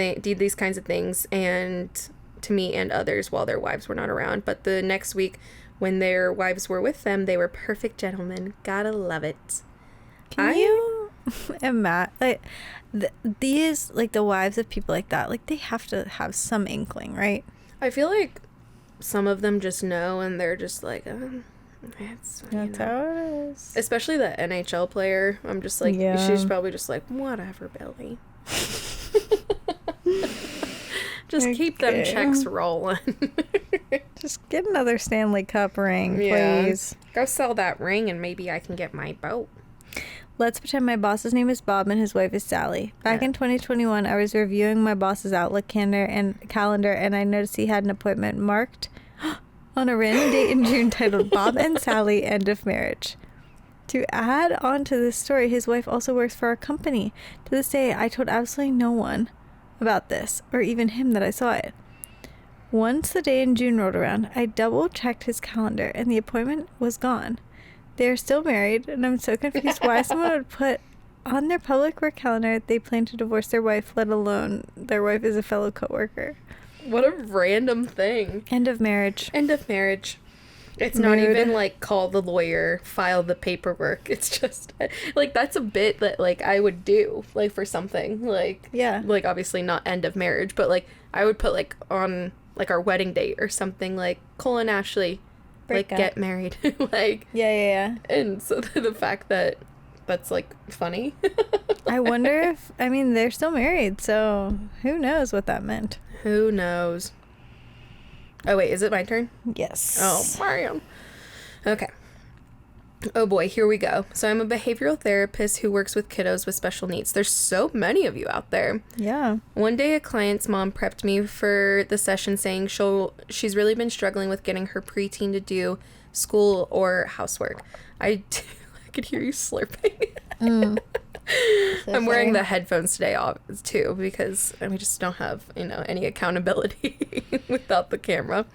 kinds of things, and to me and others, while their wives were not around. But the next week, when their wives were with them, they were perfect gentlemen. Gotta love it. Can you imagine, like, these, like, the wives of people like that, like, they have to have some inkling, right? I feel like some of them just know, and they're just like, that's how it is. Especially the NHL player. I'm just like, she's probably just like, whatever, Billy. Just keep them checks rolling. Just get another Stanley Cup ring, please. Go sell that ring and maybe I can get my boat. Let's pretend my boss's name is Bob and his wife is Sally. Back in 2021, I was reviewing my boss's Outlook calendar and I noticed he had an appointment marked on a random date in June titled Bob and Sally End of Marriage. To add on to this story, his wife also works for our company. To this day, I told absolutely no one about this, or even him, that I saw it. Once the day in June rolled around, I double-checked his calendar, and the appointment was gone. They are still married, and I'm so confused why someone would put on their public work calendar they plan to divorce their wife, let alone their wife is a fellow coworker. What a random thing. End of marriage. End of marriage. It's not even, like, call the lawyer, file the paperwork. It's just, like, that's a bit that, like, I would do, like, for something. Like, yeah. Like, obviously not end of marriage, but, like, I would put, like, on, like, our wedding date or something, like, Cole and Ashley, break like, up. Get married. Like, yeah. And so the fact that that's, like, funny. I wonder if, I mean, they're still married, so who knows what that meant. Who knows? Oh, wait, is it my turn? Yes. Oh, Mario. Okay. Oh, boy, here we go. So I'm a behavioral therapist who works with kiddos with special needs. There's so many of you out there. Yeah. One day, a client's mom prepped me for the session saying she's really been struggling with getting her preteen to do school or housework. I could hear you slurping. So I'm wearing the headphones today too because we just don't have, any accountability without the camera.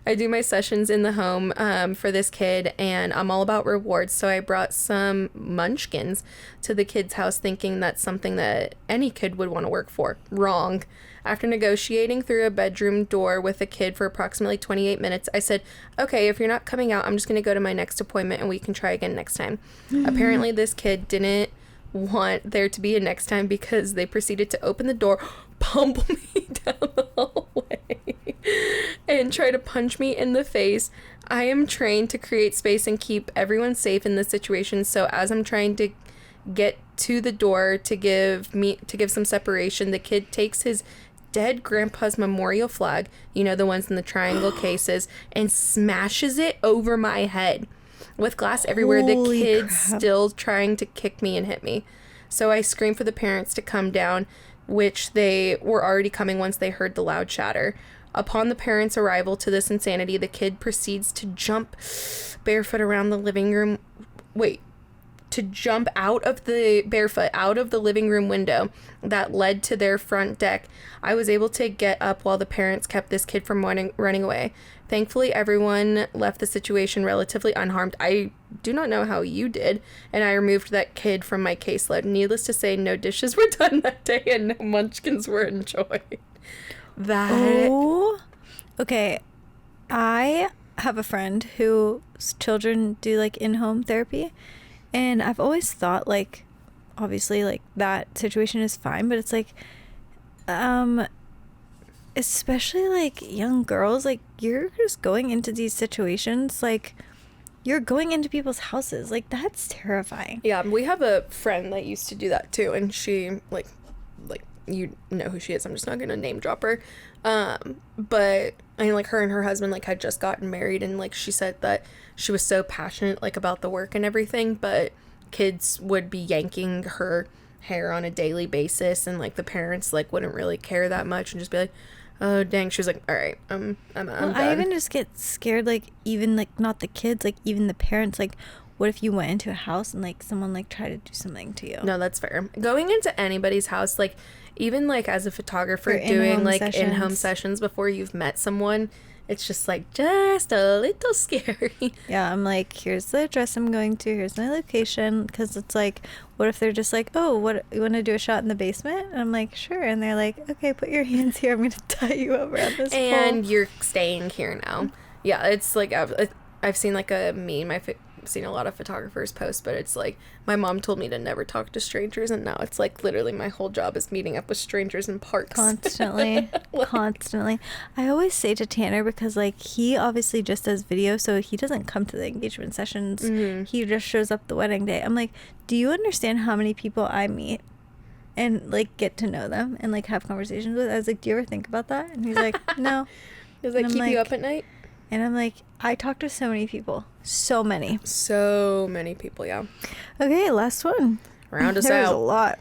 I do my sessions in the home for this kid, and I'm all about rewards, so I brought some munchkins to the kid's house thinking that's something that any kid would want to work for. Wrong. After negotiating through a bedroom door with a kid for approximately 28 minutes, I said, okay, if you're not coming out, I'm just going to go to my next appointment and we can try again next time. Apparently, this kid didn't want there to be a next time because they proceeded to open the door, pummel me down the hallway, and try to punch me in the face. I am trained to create space and keep everyone safe in this situation, so as I'm trying to get to the door to give some separation, the kid takes his dead grandpa's memorial flag, the ones in the triangle cases, and smashes it over my head. With glass everywhere, the kid's still trying to kick me and hit me. So I screamed for the parents to come down, which they were already coming once they heard the loud chatter. Upon the parents' arrival to this insanity, the kid proceeds to jump barefoot around the living room. To jump out of the living room window that led to their front deck. I was able to get up while the parents kept this kid from running away. Thankfully, everyone left the situation relatively unharmed. I do not know how you did, and I removed that kid from my caseload. Needless to say, no dishes were done that day and no munchkins were enjoyed. Okay. I have a friend whose children do, like, in-home therapy. And I've always thought, like, obviously, like, that situation is fine, but it's like, especially, like, young girls, like, you're just going into these situations, like, you're going into people's houses. Like, that's terrifying. Yeah, we have a friend that used to do that, too, and she, like, you know who she is. I'm just not gonna name drop her. But, I mean, like, her and her husband, like, had just gotten married, and, like, she said that she was so passionate, like, about the work and everything, but kids would be yanking her hair on a daily basis, and, like, the parents, like, wouldn't really care that much and just be like, oh, dang. She was like, all right, I'm done. I even just get scared, like, even, like, not the kids, like, even the parents, like, what if you went into a house and, like, someone, like, tried to do something to you? No, that's fair. Going into anybody's house, like, even, like, as a photographer, doing, like, in-home sessions before you've met someone, it's just, like, just a little scary. Yeah, I'm like, here's the address I'm going to, here's my location, because it's like, what if they're just like, oh, what, you want to do a shot in the basement? And I'm like, sure. And they're like, okay, put your hands here, I'm going to tie you over on this and pole. You're staying here now. Yeah, it's like, I've seen, like, a meme, I seen a lot of photographers post, but it's like my mom told me to never talk to strangers, and now it's like literally my whole job is meeting up with strangers in parks Constantly. Constantly. I always say to Tanner, because like he obviously just does video, so he doesn't come to the engagement sessions. He just shows up the wedding day. I'm like, do you understand how many people I meet and like get to know them and like have conversations with? I was like, do you ever think about that? And he's like, no. Does that keep you up at night? And I'm like, I talk to so many people. So many. So many people, yeah. Okay, last one. Round us There's out. a lot.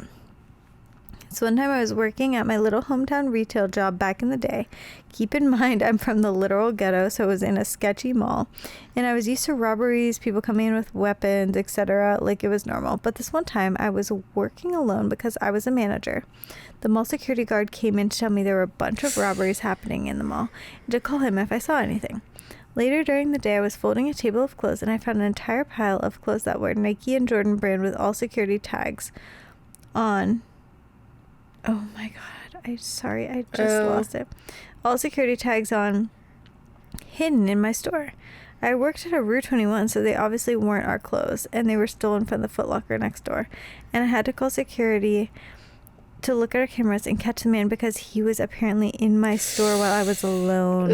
So one time I was working at my little hometown retail job back in the day. Keep in mind, I'm from the literal ghetto, so it was in a sketchy mall. And I was used to robberies, people coming in with weapons, etc. Like it was normal. But this one time I was working alone because I was a manager. The mall security guard came in to tell me there were a bunch of robberies happening in the mall and to call him if I saw anything. Later during the day, I was folding a table of clothes and I found an entire pile of clothes that were Nike and Jordan brand with all security tags on. Oh my God. I just lost it. All security tags on, hidden in my store. I worked at a Rue 21, so they obviously weren't our clothes, and they were stolen from the Foot Locker next door. And I had to call security to look at our cameras and catch the man because he was apparently in my store while I was alone.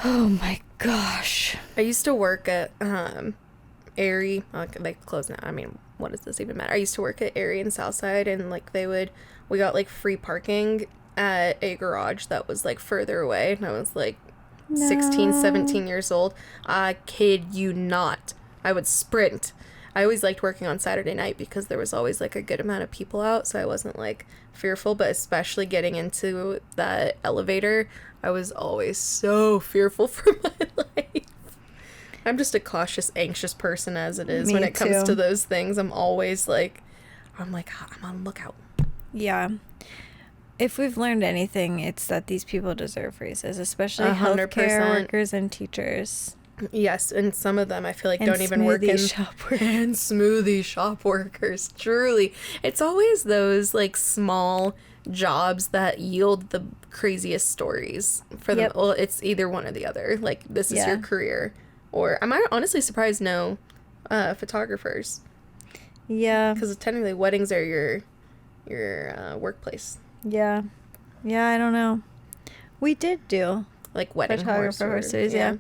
Oh my gosh. I used to work at Aerie, like close now. I mean, what does this even matter? I used to work at Aerie in Southside, and like we got like free parking at a garage that was like further away, and I was like 16, 17 years old. I kid you not. I would sprint. I always liked working on Saturday night because there was always like a good amount of people out, so I wasn't like fearful, but especially getting into that elevator, I was always so fearful for my life. I'm just a cautious, anxious person as it is. When it comes to those things. I'm always like, I'm on lookout. Yeah. If we've learned anything, it's that these people deserve raises, especially 100%. healthcare workers and teachers. Yes, and some of them I feel like And don't even work in and smoothie shop workers. Truly, it's always those like small jobs that yield the craziest stories for them. Well, it's either one or the other. Like this is your career, or I'm honestly surprised no photographers. Yeah, because technically weddings are your workplace. Yeah, I don't know. We did do like wedding horses. Yeah.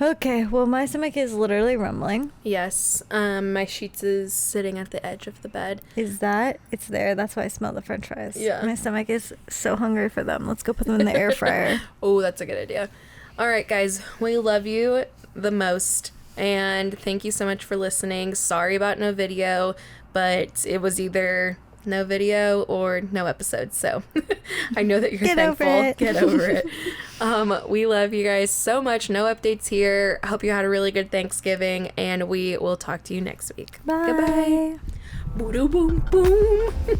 Okay, well, my stomach is literally rumbling. Yes, my sheets is sitting at the edge of the bed. Is that? It's there. That's why I smell the french fries. Yeah. My stomach is so hungry for them. Let's go put them in the air fryer. Oh, that's a good idea. All right, guys, we love you the most, and thank you so much for listening. Sorry about no video, but it was either no video or no episode, so I know that you're thankful. Get over it. We love you guys so much. No updates here. I hope you had a really good Thanksgiving, and we will talk to you next week. Bye. Goodbye. Boom, boom, boom.